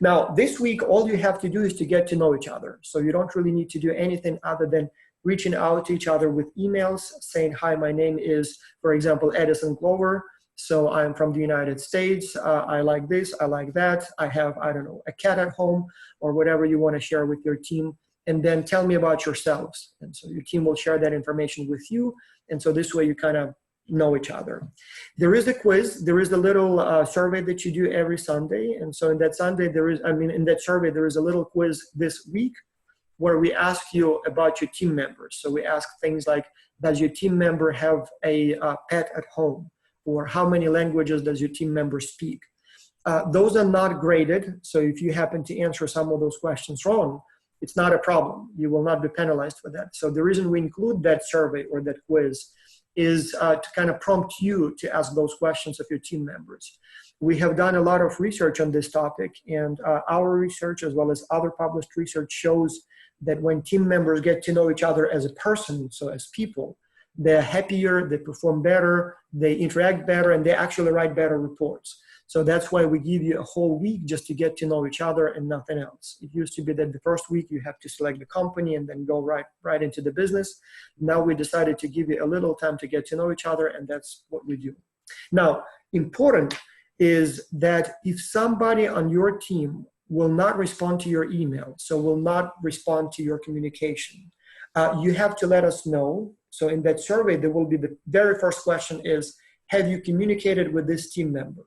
Now, this week, all you have to do is to get to know each other. So you don't really need to do anything other than reaching out to each other with emails saying, hi, my name is, for example, Edison Glover. So I'm from the United States. I like this, I like that. I have, I don't know, a cat at home, or whatever you want to share with your team. And then tell me about yourselves. And so your team will share that information with you. And so this way you kind of know each other. There is a quiz. There is a little survey that you do every Sunday. And so in that Sunday, in that survey, there is a little quiz this week where we ask you about your team members. So we ask things like, does your team member have a pet at home? Or how many languages does your team member speak? Those are not graded. So if you happen to answer some of those questions wrong, it's not a problem. You will not be penalized for that. So the reason we include that survey or that quiz is to kind of prompt you to ask those questions of your team members. We have done a lot of research on this topic, and our research, as well as other published research, shows that when team members get to know each other as a person, so as people, they're happier, they perform better, they interact better, and they actually write better reports. So that's why we give you a whole week just to get to know each other and nothing else. It used to be that the first week you have to select the company and then go right into the business. Now we decided to give you a little time to get to know each other, and that's what we do. Now, important is that if somebody on your team will not respond to your email, so will not respond to your communication, you have to let us know. So in that survey, there will be the very first question is, have you communicated with this team member?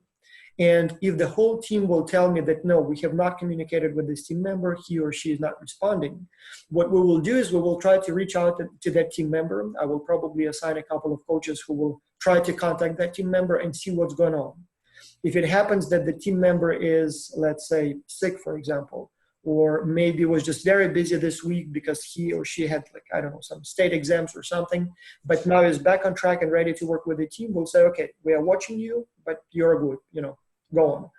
And if the whole team will tell me that, no, we have not communicated with this team member, he or she is not responding, what we will do is we will try to reach out to that team member. I will probably assign a couple of coaches who will try to contact that team member and see what's going on. If it happens that the team member is, let's say, sick, for example, or maybe was just very busy this week because he or she had, like, I don't know, some state exams or something, but now is back on track and ready to work with the team, we'll say, okay, we are watching you, but you're good, go on.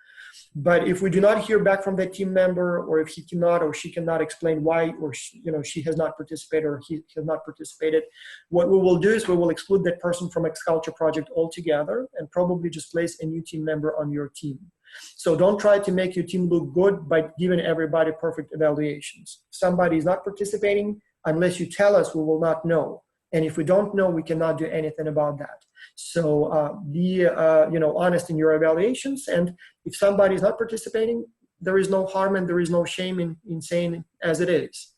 But if we do not hear back from that team member, or if he cannot or she cannot explain why, or she has not participated or he has not participated, what we will do is we will exclude that person from X-Culture project altogether and probably just place a new team member on your team. So don't try to make your team look good by giving everybody perfect evaluations. If somebody is not participating, unless you tell us, we will not know. And if we don't know, we cannot do anything about that. So be honest in your evaluations. And if somebody is not participating, there is no harm and there is no shame in saying as it is.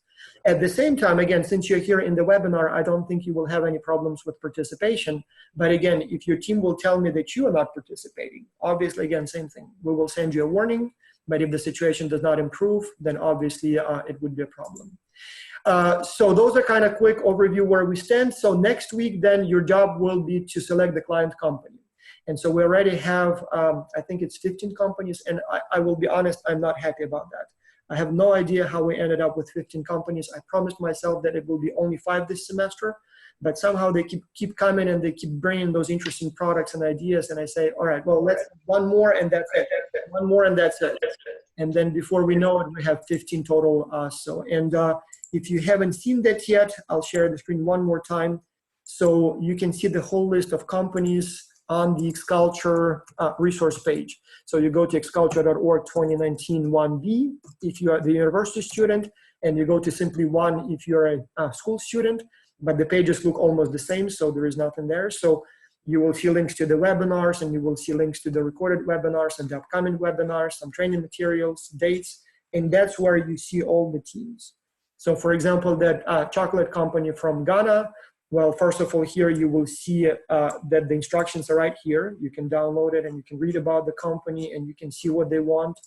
At the same time, again, since you're here in the webinar, I don't think you will have any problems with participation. But again, if your team will tell me that you are not participating, obviously, again, same thing. We will send you a warning. But if the situation does not improve, then obviously it would be a problem. So those are kind of quick overview where we stand. So next week, then your job will be to select the client company. And so we already have, I think it's 15 companies. And I will be honest, I'm not happy about that. I have no idea how we ended up with 15 companies. I promised myself that it will be only 5 this semester, but somehow they keep coming and they keep bringing those interesting products and ideas. And I say, all right, well, let's one more and that's it. One more and that's it. And then before we know it, we have 15 total. If you haven't seen that yet, I'll share the screen one more time. So you can see the whole list of companies on the X-Culture resource page. So you go to xculture.org 2019 1B if you are the university student, and you go to simply 1 if you're a school student, but the pages look almost the same, so there is nothing there. So you will see links to the webinars, and you will see links to the recorded webinars and the upcoming webinars, some training materials, dates, and that's where you see all the teams. So for example, that chocolate company from Ghana, well, first of all, here you will see that the instructions are right here. You can download it and you can read about the company and you can see what they want.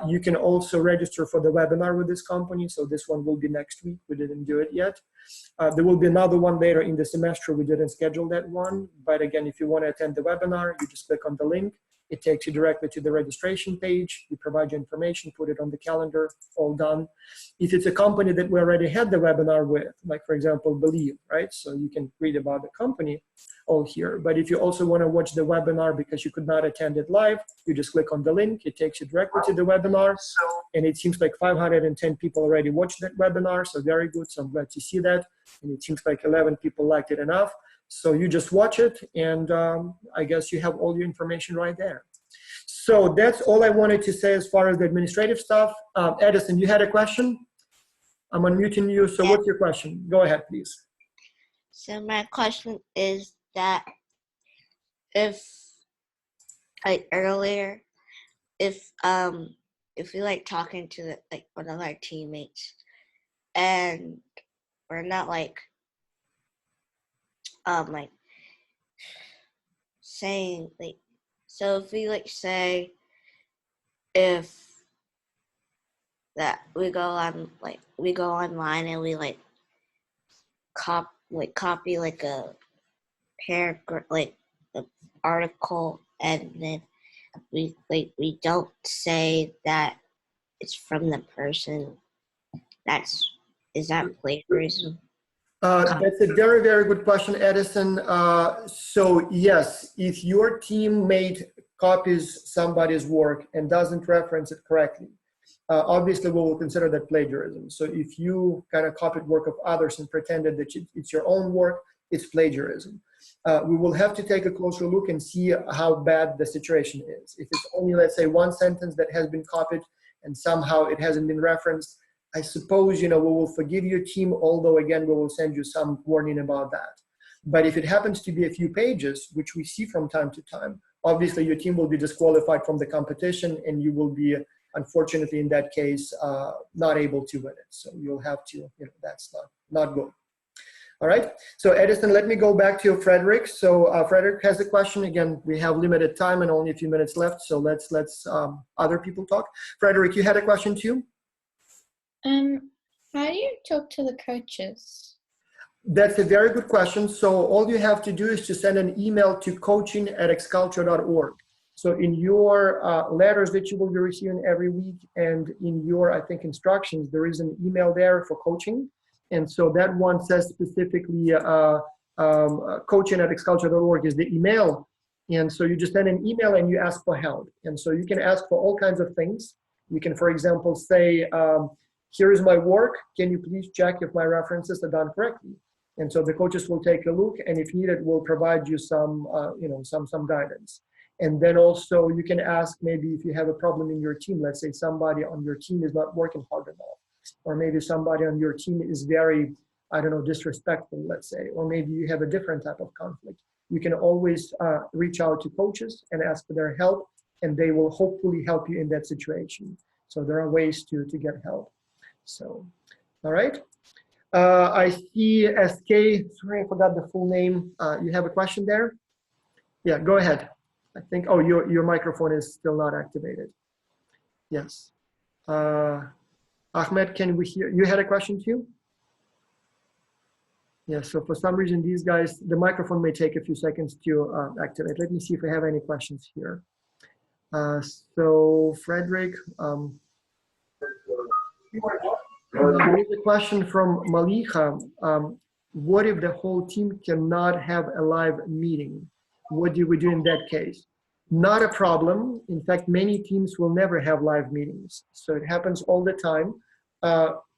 You can also register for the webinar with this company. So this one will be next week. We didn't do it yet. There will be another one later in the semester. We didn't schedule that one. But again, if you want to attend the webinar, you just click on the link. It takes you directly to the registration page. You provide your information, put it on the calendar, all done. If it's a company that we already had the webinar with, like for example, Believe, right? So you can read about the company. all here. But if you also want to watch the webinar because you could not attend it live, you just click on the link. It takes you directly to the webinar. And it seems like 510 people already watched that webinar, so very good. So I'm glad to see that. And it seems like 11 people liked it enough. So you just watch it, and I guess you have all your information right there. So that's all I wanted to say as far as the administrative stuff. Edison, you had a question? I'm unmuting you. So what's your question? Go ahead, please. So my question is that if, like earlier, if we like talking to the, like one of our teammates, and we're not like saying like, so if we like say if that we go online and we like copy like a paragraph, like an article, and then we don't say that it's from the person, is that plagiarism? That's a very, very good question, Edison. So yes, if your teammate copies somebody's work and doesn't reference it correctly, obviously we will consider that plagiarism. So if you kind of copied work of others and pretended that it's your own work, it's plagiarism. We will have to take a closer look and see how bad the situation is. If it's only, let's say, one sentence that has been copied and somehow it hasn't been referenced, I suppose, we will forgive your team, although again, we will send you some warning about that. But if it happens to be a few pages, which we see from time to time, obviously your team will be disqualified from the competition, and you will be, unfortunately, in that case, not able to win it. So you'll have to, that's not good. All right, so Edison, let me go back to Frederick. So Frederick has a question. Again, we have limited time and only a few minutes left, so let's other people talk. Frederick, you had a question too? How do you talk to the coaches? That's a very good question. So all you have to do is to send an email to coaching@xculture.org. So in your letters that you will be receiving every week, and in your, I think, instructions, there is an email there for coaching. And so that one says specifically coaching@xculture.org is the email. And so you just send an email and you ask for help. And so you can ask for all kinds of things. You can, for example, say, here is my work. Can you please check if my references are done correctly? And so the coaches will take a look, and if needed, will provide you some, some guidance. And then also you can ask maybe if you have a problem in your team. Let's say somebody on your team is not working hard enough, or maybe somebody on your team is very, disrespectful, let's say, or maybe you have a different type of conflict. You can always reach out to coaches and ask for their help, and they will hopefully help you in that situation. So there are ways to get help. So, all right. I see SK, sorry, I forgot the full name. You have a question there? Yeah, go ahead. I think, oh, your microphone is still not activated. Yes. Ahmed, can we hear, you had a question too? Yeah, so for some reason, these guys, the microphone may take a few seconds to activate. Let me see if I have any questions here. So Frederick, there is a question from Malika. What if the whole team cannot have a live meeting? What do we do in that case? Not a problem. In fact, many teams will never have live meetings. So it happens all the time.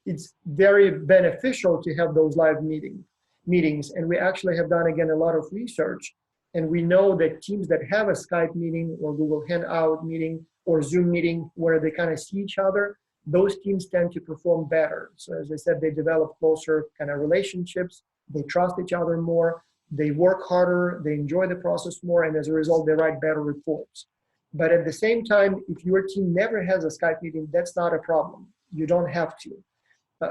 It's very beneficial to have those live meetings. And we actually have done, again, a lot of research. And we know that teams that have a Skype meeting or Google Hangout meeting or Zoom meeting where they kind of see each other, those teams tend to perform better. So as I said, they develop closer kind of relationships. They trust each other more. They work harder. They enjoy the process more. And as a result, they write better reports. But at the same time, if your team never has a Skype meeting, that's not a problem. You don't have to.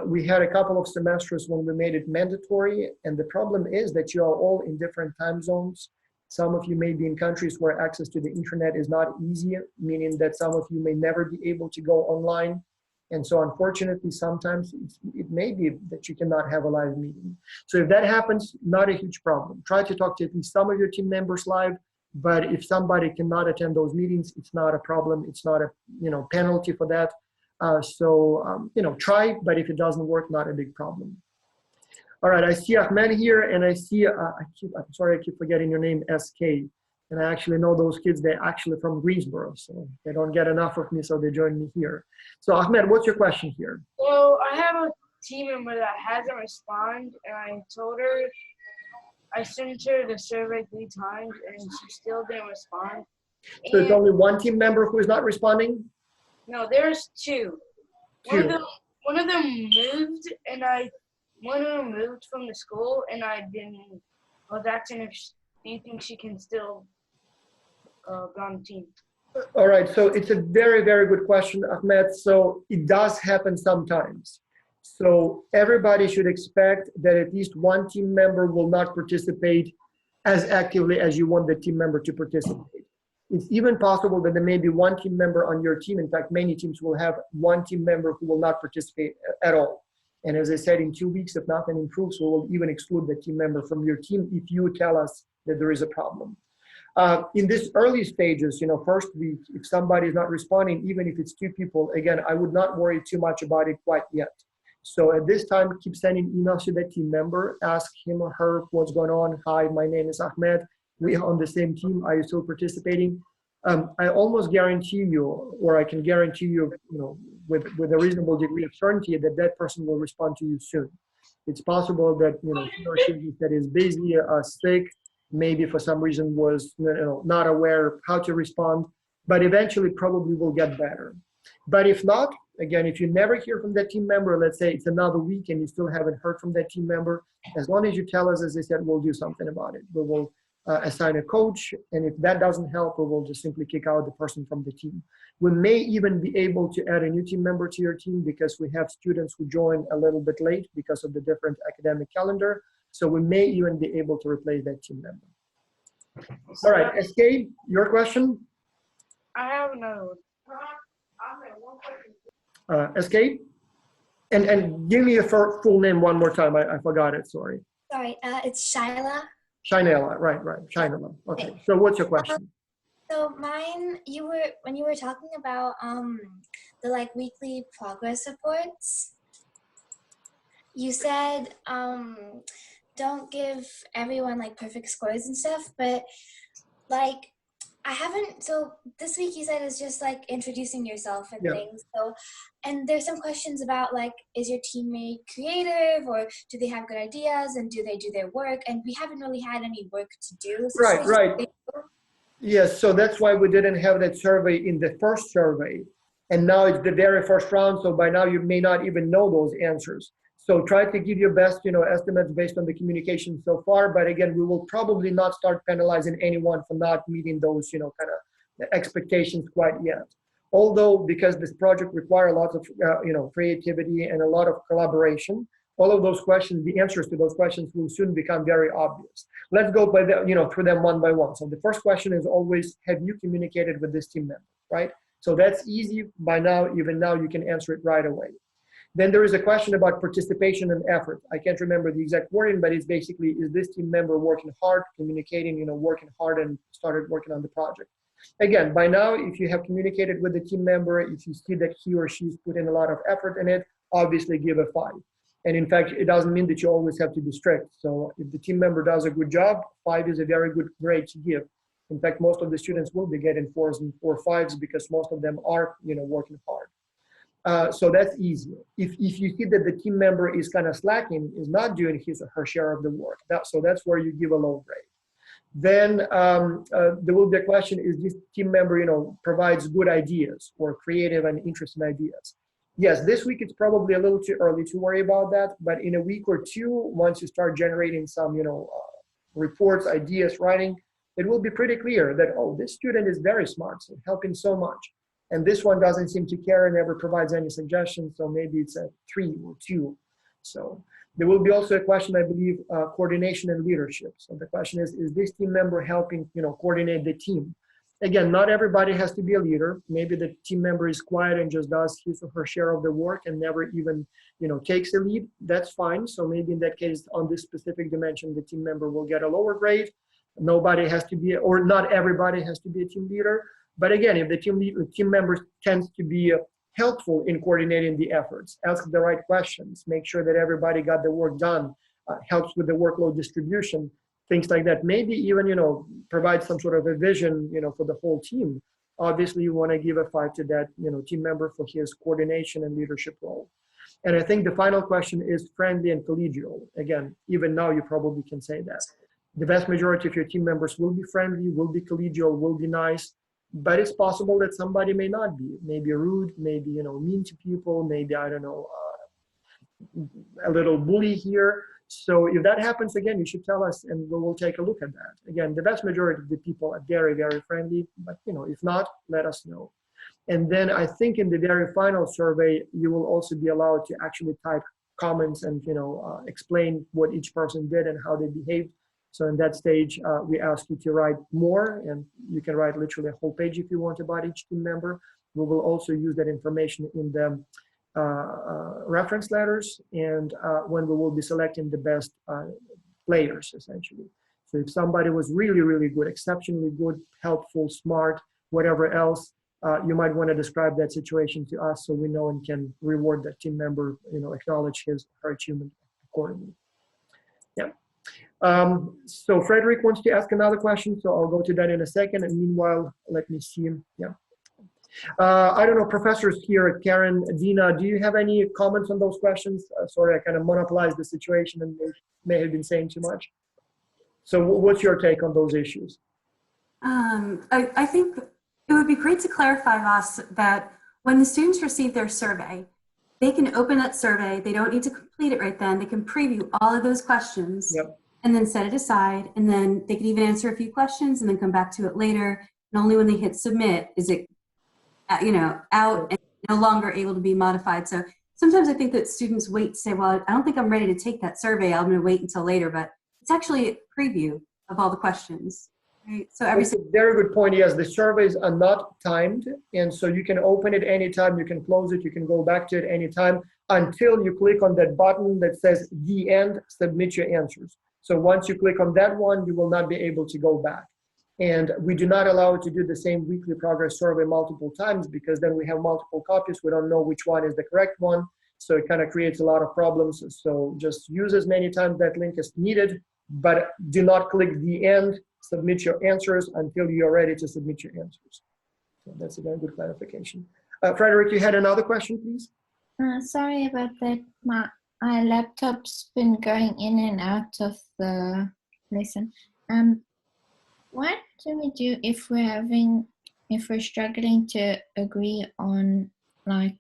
We had a couple of semesters when we made it mandatory. And the problem is that you are all in different time zones. Some of you may be in countries where access to the internet is not easy, meaning that some of you may never be able to go online. And so unfortunately, sometimes it may be that you cannot have a live meeting. So if that happens, not a huge problem. Try to talk to at least some of your team members live, but if somebody cannot attend those meetings, it's not a problem. It's not a penalty for that. Try, but if it doesn't work, not a big problem. All right, I see Ahmed here, and I see, I'm sorry, I keep forgetting your name, SK. And I actually know those kids, they're actually from Greensboro, so they don't get enough of me, so they join me here. So Ahmed, what's your question here? So I have a team member that hasn't responded, and I told her, I sent her the survey 3 times, and she still didn't respond. So it's only one team member who is not responding? No, there's 2. One of them moved, and one of them moved from the school, and I was asking if do you think she can still be on the team? All right, so it's a very, very good question, Ahmed. So it does happen sometimes. So everybody should expect that at least one team member will not participate as actively as you want the team member to participate. It's even possible that there may be one team member on your team. In fact, many teams will have one team member who will not participate at all. And as I said, in 2 weeks, if nothing improves, we will even exclude the team member from your team if you tell us that there is a problem. In these early stages, first week, if somebody is not responding, even if it's 2 people, again, I would not worry too much about it quite yet. So at this time, keep sending emails to that team member, ask him or her what's going on. Hi, my name is Ahmed. We are on the same team. Are you still participating? I almost guarantee you, or I can guarantee you, with a reasonable degree of certainty that that person will respond to you soon. It's possible that, he or she that is busy, sick, maybe for some reason was not aware how to respond, but eventually probably will get better. But if not, again, if you never hear from that team member, let's say it's another week and you still haven't heard from that team member, as long as you tell us, as I said, we'll do something about it. We will assign a coach, and if that doesn't help, we will just simply kick out the person from the team. We may even be able to add a new team member to your team because we have students who join a little bit late because of the different academic calendar. So we may even be able to replace that team member. All right, SK, your question? I have another one. SK? And give me your full name one more time. I forgot it, sorry. Sorry, it's Shyla. Shainela, right, Shainela. Okay, so what's your question? So mine, when you were talking about the weekly progress reports, you said don't give everyone perfect scores and stuff, but I haven't, so this week you said it's just introducing yourself and things. So, and there's some questions about is your teammate creative, or do they have good ideas, and do they do their work? And we haven't really had any work to do. So right. Yes, so that's why we didn't have that survey in the first survey. And now it's the very first round, so by now you may not even know those answers. So try to give your best, estimates based on the communication so far. But again, we will probably not start penalizing anyone for not meeting those, kind of expectations quite yet. Although, because this project requires lots of, creativity and a lot of collaboration, all of those questions, the answers to those questions will soon become very obvious. Let's go by through them one by one. So the first question is always, have you communicated with this team member, right? So that's easy by now. Even now, you can answer it right away. Then there is a question about participation and effort. I can't remember the exact wording, but it's basically, is this team member working hard, communicating, working hard and started working on the project? Again, by now, if you have communicated with the team member, if you see that he or she's put in a lot of effort in it, obviously give a 5. And in fact, it doesn't mean that you always have to be strict. So if the team member does a good job, 5 is a very good grade to give. In fact, most of the students will be getting 4s and 4 5s because most of them are, working hard. So that's easy. If you see that the team member is kind of slacking, is not doing his or her share of the work, so that's where you give a low grade. Then there will be a question, is this team member, provides good ideas or creative and interesting ideas? Yes, this week it's probably a little too early to worry about that, but in a week or two, once you start generating some, reports, ideas, writing, it will be pretty clear that, oh, this student is very smart, so helping so much. And this one doesn't seem to care and never provides any suggestions, so maybe it's a 3 or 2. So there will be also a question, I believe, coordination and leadership. So the question is this team member helping, coordinate the team? Again, not everybody has to be a leader. Maybe the team member is quiet and just does his or her share of the work and never even, takes a lead. That's fine. So maybe in that case, on this specific dimension, the team member will get a lower grade. Nobody has to be, or not everybody has to be a team leader. But again, if the team member tends to be helpful in coordinating the efforts, ask the right questions, make sure that everybody got the work done, helps with the workload distribution, things like that. Maybe even, provide some sort of a vision, for the whole team. Obviously, you want to give a 5 to that, team member for his coordination and leadership role. And I think the final question is friendly and collegial. Again, even now you probably can say that. The vast majority of your team members will be friendly, will be collegial, will be nice, but it's possible that somebody may not be. Maybe rude, maybe, mean to people, maybe, I don't know, a little bully here. So if that happens again, you should tell us and we'll take a look at that. Again, the vast majority of the people are very, very friendly, but if not, let us know. And then I think in the very final survey, you will also be allowed to actually type comments and explain what each person did and how they behaved. So in that stage, we ask you to write more, and you can write literally a whole page if you want about each team member. We will also use that information in the reference letters and when we will be selecting the best players, essentially. So if somebody was really, really good, exceptionally good, helpful, smart, whatever else, you might want to describe that situation to us so we know and can reward that team member, acknowledge his or her achievement accordingly. Yeah. So Frederick wants to ask another question, so I'll go to that in a second. And meanwhile, let me see. Yeah. I don't know, professors here, Karen, Dina, do you have any comments on those questions? Sorry, I kind of monopolized the situation and may have been saying too much. So what's your take on those issues? I think it would be great to clarify, Voss, that when the students receive their survey, they can open that survey. They don't need to complete it right then. They can preview all of those questions and then set it aside. And then they can even answer a few questions and then come back to it later. And only when they hit submit is it, out and no longer able to be modified. So sometimes I think that students wait to say, well, I don't think I'm ready to take that survey. I'm going to wait until later. But it's actually a preview of all the questions. Right. So that's a very good point. Yes, the surveys are not timed, and so you can open it anytime, you can close it, you can go back to it anytime until you click on that button that says the end, submit your answers. So once you click on that one, you will not be able to go back. And we do not allow to do the same weekly progress survey multiple times because then we have multiple copies. We don't know which one is the correct one. So it kind of creates a lot of problems. So just use as many times that link as needed, but do not click the end, submit your answers until you're ready to submit your answers. So that's a very good clarification. Frederick, you had another question, please? Sorry about that. My laptop's been going in and out of the lesson. What do we do if we're struggling to agree on like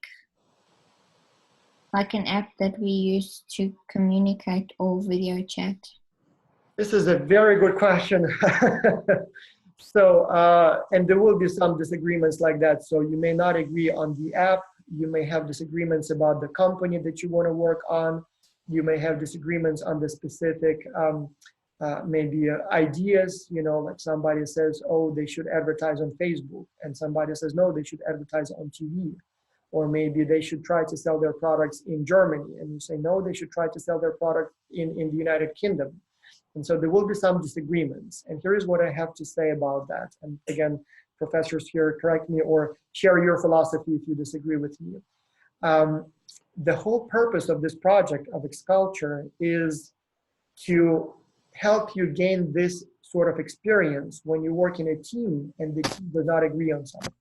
an app that we use to communicate or video chat? This is a very good question. So, and there will be some disagreements like that. So you may not agree on the app. You may have disagreements about the company that you want to work on. You may have disagreements on the specific maybe ideas, like somebody says, oh, they should advertise on Facebook. And somebody says, no, they should advertise on TV. Or maybe they should try to sell their products in Germany. And you say, no, they should try to sell their product in the United Kingdom. And so there will be some disagreements. And here is what I have to say about that. And again, professors here, correct me or share your philosophy if you disagree with me. The whole purpose of this project of Xculture is to help you gain this sort of experience when you work in a team and the team does not agree on something.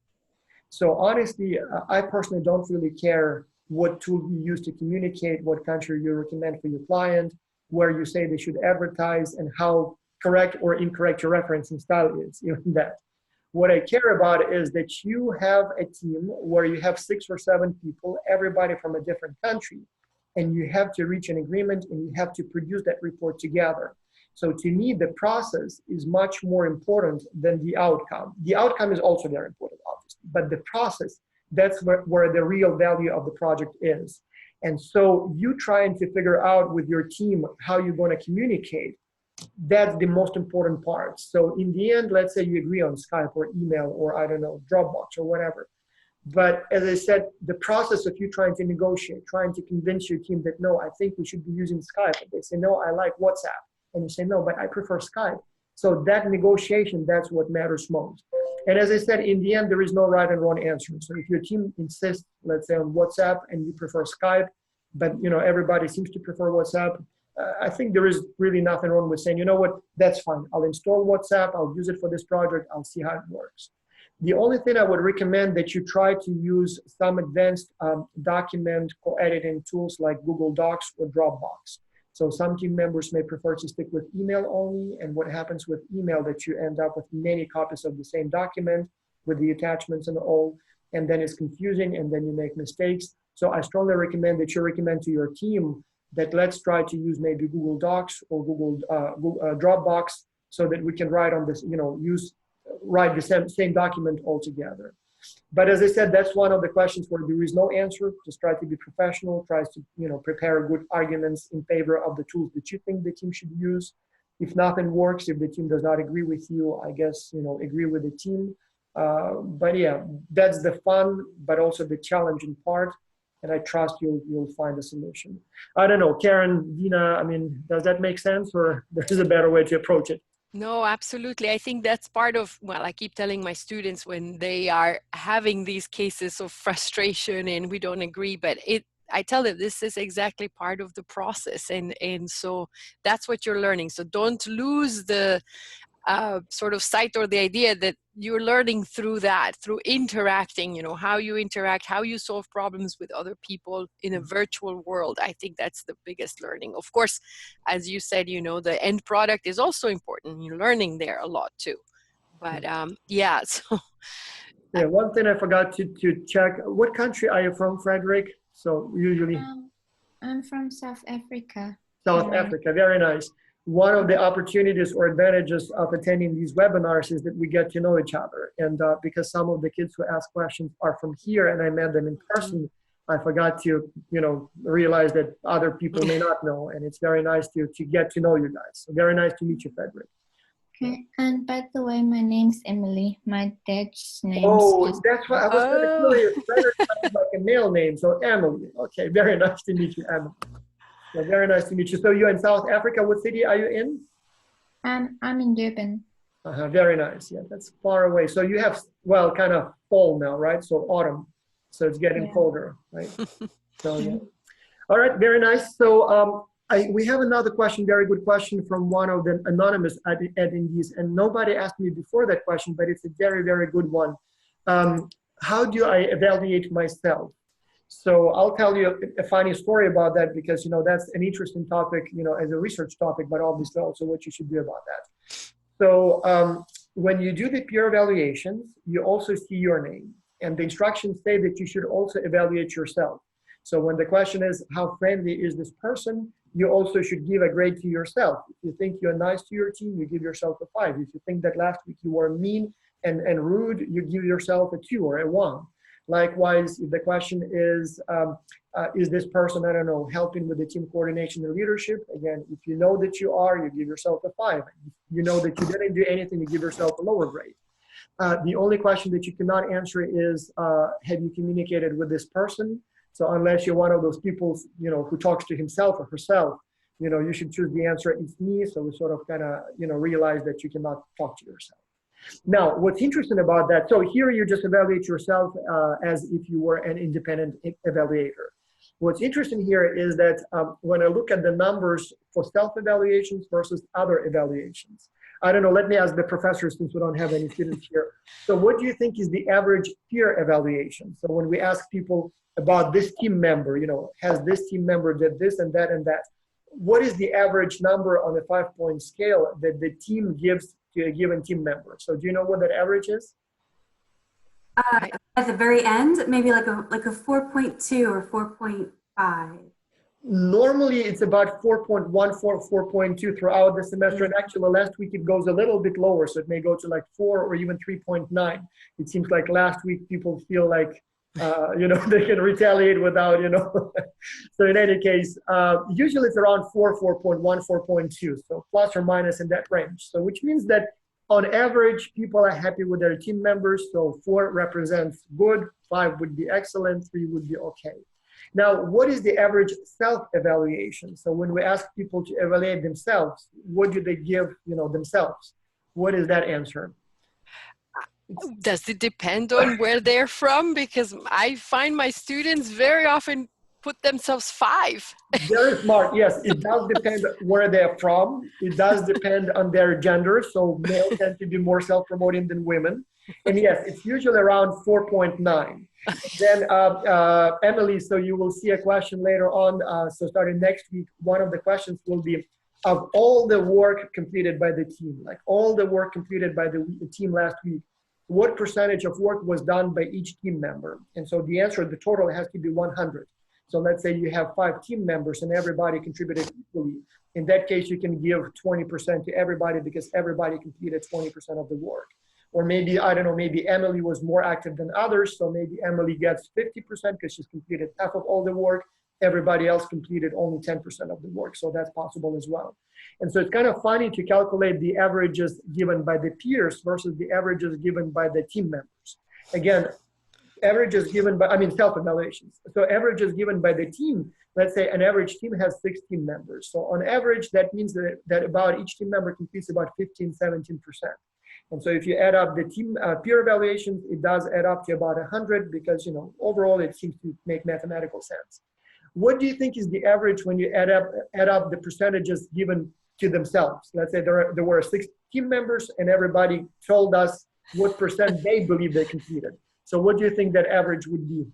So honestly, I personally don't really care what tool you use to communicate, what country you recommend for your client, where you say they should advertise, and how correct or incorrect your referencing style is, even that. What I care about is that you have a team where you have 6 or 7 people, everybody from a different country, and you have to reach an agreement and you have to produce that report together. So to me, the process is much more important than the outcome. The outcome is also very important, obviously, but the process, that's where the real value of the project is. And so you trying to figure out with your team how you're going to communicate, that's the most important part. So in the end, let's say you agree on Skype or email or I don't know, Dropbox or whatever. But as I said, the process of you trying to negotiate, trying to convince your team that, no, I think we should be using Skype. And they say, no, I like WhatsApp. And you say, no, but I prefer Skype. So that negotiation, that's what matters most. And as I said, in the end, there is no right and wrong answer. So if your team insists, let's say on WhatsApp and you prefer Skype, but everybody seems to prefer WhatsApp, I think there is really nothing wrong with saying, you know what, that's fine. I'll install WhatsApp. I'll use it for this project. I'll see how it works. The only thing I would recommend that you try to use some advanced document co-editing tools like Google Docs or Dropbox. So some team members may prefer to stick with email only, and what happens with email that you end up with many copies of the same document with the attachments and all, and then it's confusing and then you make mistakes. So I strongly recommend that you recommend to your team that let's try to use maybe Google Docs or Google Dropbox so that we can write on this, write the same document altogether. But as I said, that's one of the questions where there is no answer. Just try to be professional, try to, prepare good arguments in favor of the tools that you think the team should use. If nothing works, if the team does not agree with you, I guess, agree with the team. But yeah, that's the fun, but also the challenging part. And I trust you'll find a solution. I don't know, Karen, Dina, does that make sense, or there's a better way to approach it? No, absolutely. I think that's part of, well, I keep telling my students when they are having these cases of frustration and we don't agree, but I tell them this is exactly part of the process. And so that's what you're learning. So don't lose the sort of sight or the idea that you're learning through that, through interacting, how you interact, how you solve problems with other people in a virtual world. I think that's the biggest learning. Of course, as you said, the end product is also important. You're learning there a lot too. But yeah, so. Yeah, one thing I forgot to check. What country are you from, Frederick? So usually. I'm from South Africa. South Africa, very nice. One of the opportunities or advantages of attending these webinars is that we get to know each other. And because some of the kids who ask questions are from here and I met them in person, I forgot to, realize that other people may not know. And it's very nice to get to know you guys. So very nice to meet you, Frederick. Okay, and by the way, my name's Emily. My dad's name. Oh, that's what I was kind of curious. Frederick sounds like a male name, so Emily. Okay, very nice to meet you, Emily. Yeah, very nice to meet you. So you're in South Africa. What city are you in? I'm in Durban. Very nice. Yeah, that's far away. So you have, kind of fall now, right? So autumn. So it's getting colder, right? So yeah. All right, very nice. So we have another question, very good question from one of the anonymous attendees. And nobody asked me before that question, but it's a very, very good one. How do I evaluate myself? So I'll tell you a funny story about that because, that's an interesting topic, as a research topic, but obviously also what you should do about that. So when you do the peer evaluations, you also see your name. And the instructions say that you should also evaluate yourself. So when the question is, how friendly is this person? You also should give a grade to yourself. If you think you're nice to your team, you give yourself a 5. If you think that last week you were mean and rude, you give yourself a 2 or a 1. Likewise, if the question is this person, I don't know, helping with the team coordination and leadership? Again, if you know that you are, you give yourself a 5. If you know that you didn't do anything, you give yourself a lower grade. The only question that you cannot answer is, have you communicated with this person? So unless you're one of those people, who talks to himself or herself, you should choose the answer, it's me. So we sort of kind of, realize that you cannot talk to yourself. Now, what's interesting about that, so here you just evaluate yourself as if you were an independent evaluator. What's interesting here is that when I look at the numbers for self-evaluations versus other evaluations, I don't know, let me ask the professors since we don't have any students here. So what do you think is the average peer evaluation? So when we ask people about this team member, has this team member did this and that and that, what is the average number on the 5-point scale that the team gives to a given team member? So do you know what that average is? At the very end, maybe like a 4.2 or 4.5. Normally it's about 4.1, 4.2 throughout the semester. And actually last week it goes a little bit lower. So it may go to like 4 or even 3.9. It seems like last week people feel like, they can retaliate without, So in any case, usually it's around 4, 4.1, 4.2. So plus or minus in that range. So which means that on average, people are happy with their team members. So 4 represents good, 5 would be excellent, 3 would be okay. Now, what is the average self-evaluation? So when we ask people to evaluate themselves, what do they give, themselves? What is that answer? Does it depend on where they're from? Because I find my students very often put themselves 5. Very smart. Yes, it does depend where they're from. It does depend on their gender. So males tend to be more self-promoting than women. And yes, it's usually around 4.9. Then Emily, so you will see a question later on. So starting next week, one of the questions will be, of all the work completed by the team, like all the work completed by the team last week, what percentage of work was done by each team member? And so the answer, the total has to be 100. So let's say you have 5 team members and everybody contributed equally. In that case, you can give 20% to everybody because everybody completed 20% of the work. Or maybe, I don't know, maybe Emily was more active than others. So maybe Emily gets 50% because she's completed half of all the work. Everybody else completed only 10% of the work. So that's possible as well. And so it's kind of funny to calculate the averages given by the peers versus the averages given by the team members. Again, averages given by, self-evaluations. So averages given by the team, let's say an average team has 6 team members. So on average, that means that about each team member completes about 15, 17%. And so if you add up the team peer evaluations, it does add up to about 100 because, overall it seems to make mathematical sense. What do you think is the average when you add up the percentages given to themselves? Let's say there were 6 team members and everybody told us what percent they believe they completed. So what do you think that average would be?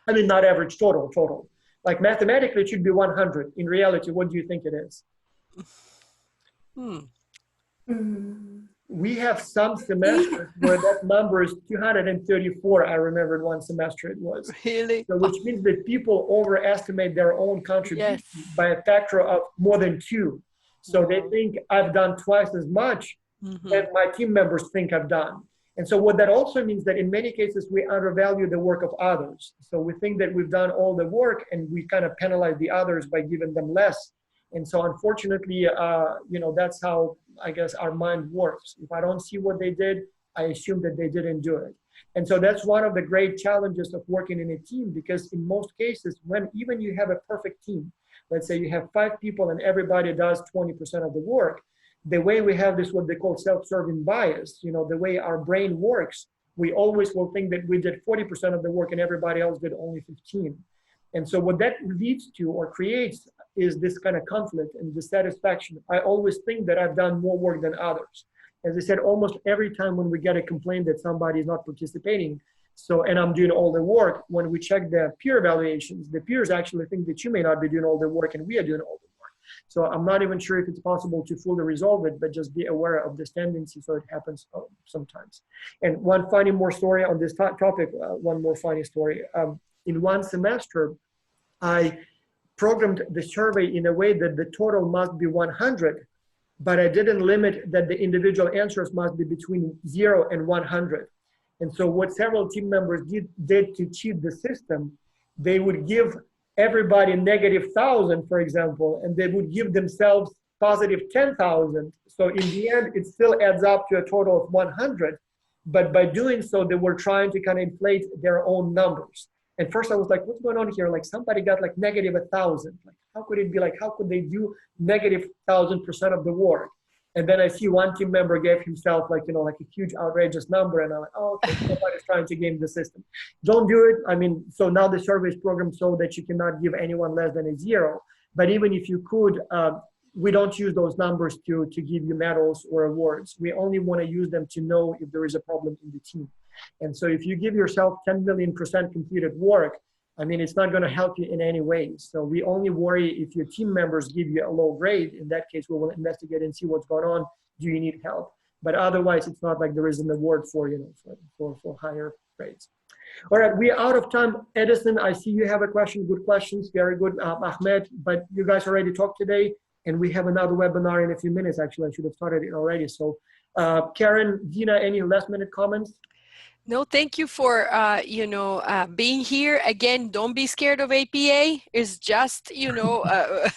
Not average, total. Like mathematically, it should be 100. In reality, what do you think it is? We have some semesters where that number is 234. I remembered one semester it was. Really? So which means that people overestimate their own contribution by a factor of more than 2. So they think I've done twice as much that my team members think I've done. And so what that also means that in many cases, we undervalue the work of others. So we think that we've done all the work and we kind of penalize the others by giving them less. And so unfortunately, that's how I guess our mind works. If I don't see what they did, I assume that they didn't do it. And so that's one of the great challenges of working in a team, because in most cases, when even you have a perfect team, let's say you have 5 people and everybody does 20% of the work, the way we have this, what they call self-serving bias, the way our brain works, we always will think that we did 40% of the work and everybody else did only 15. And so what that leads to or creates is this kind of conflict and dissatisfaction. I always think that I've done more work than others. As I said, almost every time when we get a complaint that somebody is not participating, and I'm doing all the work, when we check the peer evaluations, the peers actually think that you may not be doing all the work and we are doing all the work. So I'm not even sure if it's possible to fully resolve it, but just be aware of this tendency. So it happens sometimes. And one funny more story on this topic, one more funny story. In one semester, I programmed the survey in a way that the total must be 100, but I didn't limit that the individual answers must be between 0 and 100. And so what several team members did to cheat the system, they would give everybody -1,000, for example, and they would give themselves +10,000. So in the end, it still adds up to a total of 100. But by doing so, they were trying to kind of inflate their own numbers. And first I was like, what's going on here? Like somebody got like -1,000. Like how could it be like, how could they do -1,000% of the work? And then I see one team member gave himself like, like a huge outrageous number. And I'm like, oh, okay, somebody's trying to game the system. Don't do it. So now the survey is programmed so that you cannot give anyone less than a 0. But even if you could, we don't use those numbers to give you medals or awards. We only want to use them to know if there is a problem in the team. And so if you give yourself 10 million% completed work, it's not going to help you in any way. So we only worry if your team members give you a low grade. In that case, we will investigate and see what's going on. Do you need help? But otherwise, it's not like there is an award for higher grades. All right, we are out of time. Edison, I see you have a question. Good questions. Very good. Ahmed, but you guys already talked today. And we have another webinar in a few minutes. Actually, I should have started it already. So Karen, Dina, any last minute comments? No, thank you for, being here. Again, don't be scared of APA. It's just, a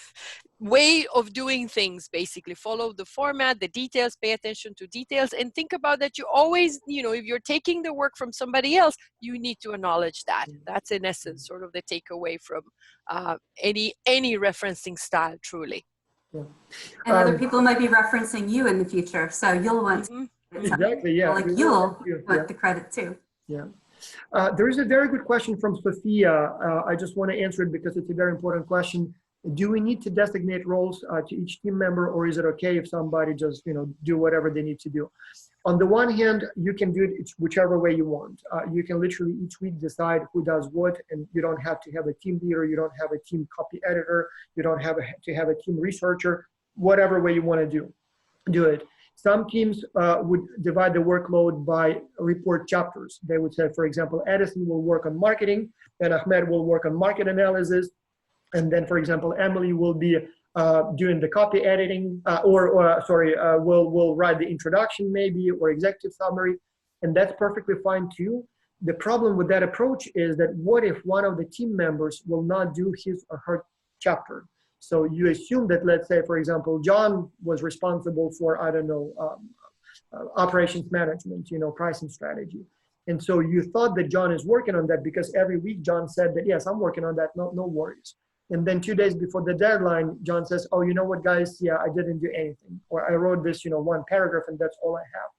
way of doing things, basically. Follow the format, the details, pay attention to details, and think about that you always, if you're taking the work from somebody else, you need to acknowledge that. That's in essence sort of the takeaway from any referencing style, truly. Yeah. And other people might be referencing you in the future, so you'll want exactly, yeah. like you'll want the credit too. Yeah. There is a very good question from Sophia. I just want to answer it because it's a very important question. Do we need to designate roles to each team member, or is it okay if somebody just, do whatever they need to do? On the one hand, you can do it whichever way you want. You can literally each week decide who does what, and you don't have to have a team leader, you don't have a team copy editor, you don't have to have a team researcher, whatever way you want to do it. Some teams would divide the workload by report chapters. They would say, for example, Edison will work on marketing, and Ahmed will work on market analysis, and then, for example, Emily will be doing the copy editing, will write the introduction maybe, or executive summary, and that's perfectly fine too. The problem with that approach is that what if one of the team members will not do his or her chapter? So you assume that, let's say, for example, John was responsible for, I don't know, operations management, pricing strategy. And so you thought that John is working on that because every week John said that, yes, I'm working on that, no worries. And then 2 days before the deadline, John says, oh, you know what, guys, yeah, I didn't do anything. Or I wrote this, one paragraph and that's all I have.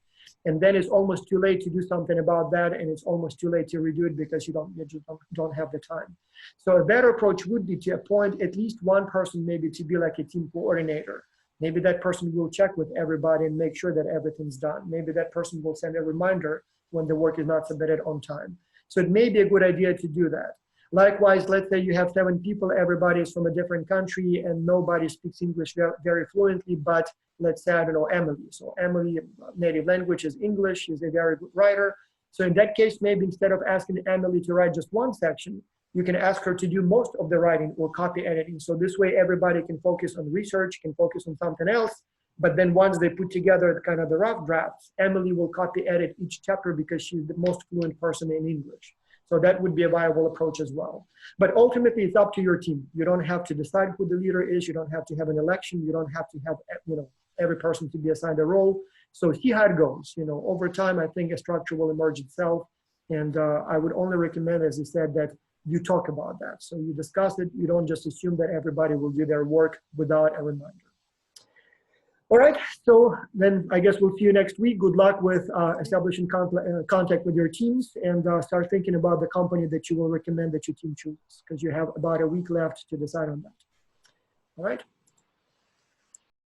And then it's almost too late to do something about that, and it's almost too late to redo it because you just don't have the time. So a better approach would be to appoint at least one person maybe to be like a team coordinator. Maybe that person will check with everybody and make sure that everything's done. Maybe that person will send a reminder when the work is not submitted on time. So it may be a good idea to do that. Likewise, let's say you have 7 people, everybody is from a different country and nobody speaks English very fluently, but let's say, I don't know, Emily. So Emily, native language is English, she's a very good writer. So in that case, maybe instead of asking Emily to write just one section, you can ask her to do most of the writing or copy editing. So this way everybody can focus on research, can focus on something else. But then once they put together kind of the rough drafts, Emily will copy edit each chapter because she's the most fluent person in English. So that would be a viable approach as well. But ultimately, it's up to your team. You don't have to decide who the leader is. You don't have to have an election. You don't have to have, every person to be assigned a role. So see how it goes. Over time, I think a structure will emerge itself. And I would only recommend, as you said, that you talk about that. So you discuss it. You don't just assume that everybody will do their work without a reminder. All right, so then I guess we'll see you next week. Good luck with establishing contact with your teams, and start thinking about the company that you will recommend that your team chooses, because you have about a week left to decide on that. All right.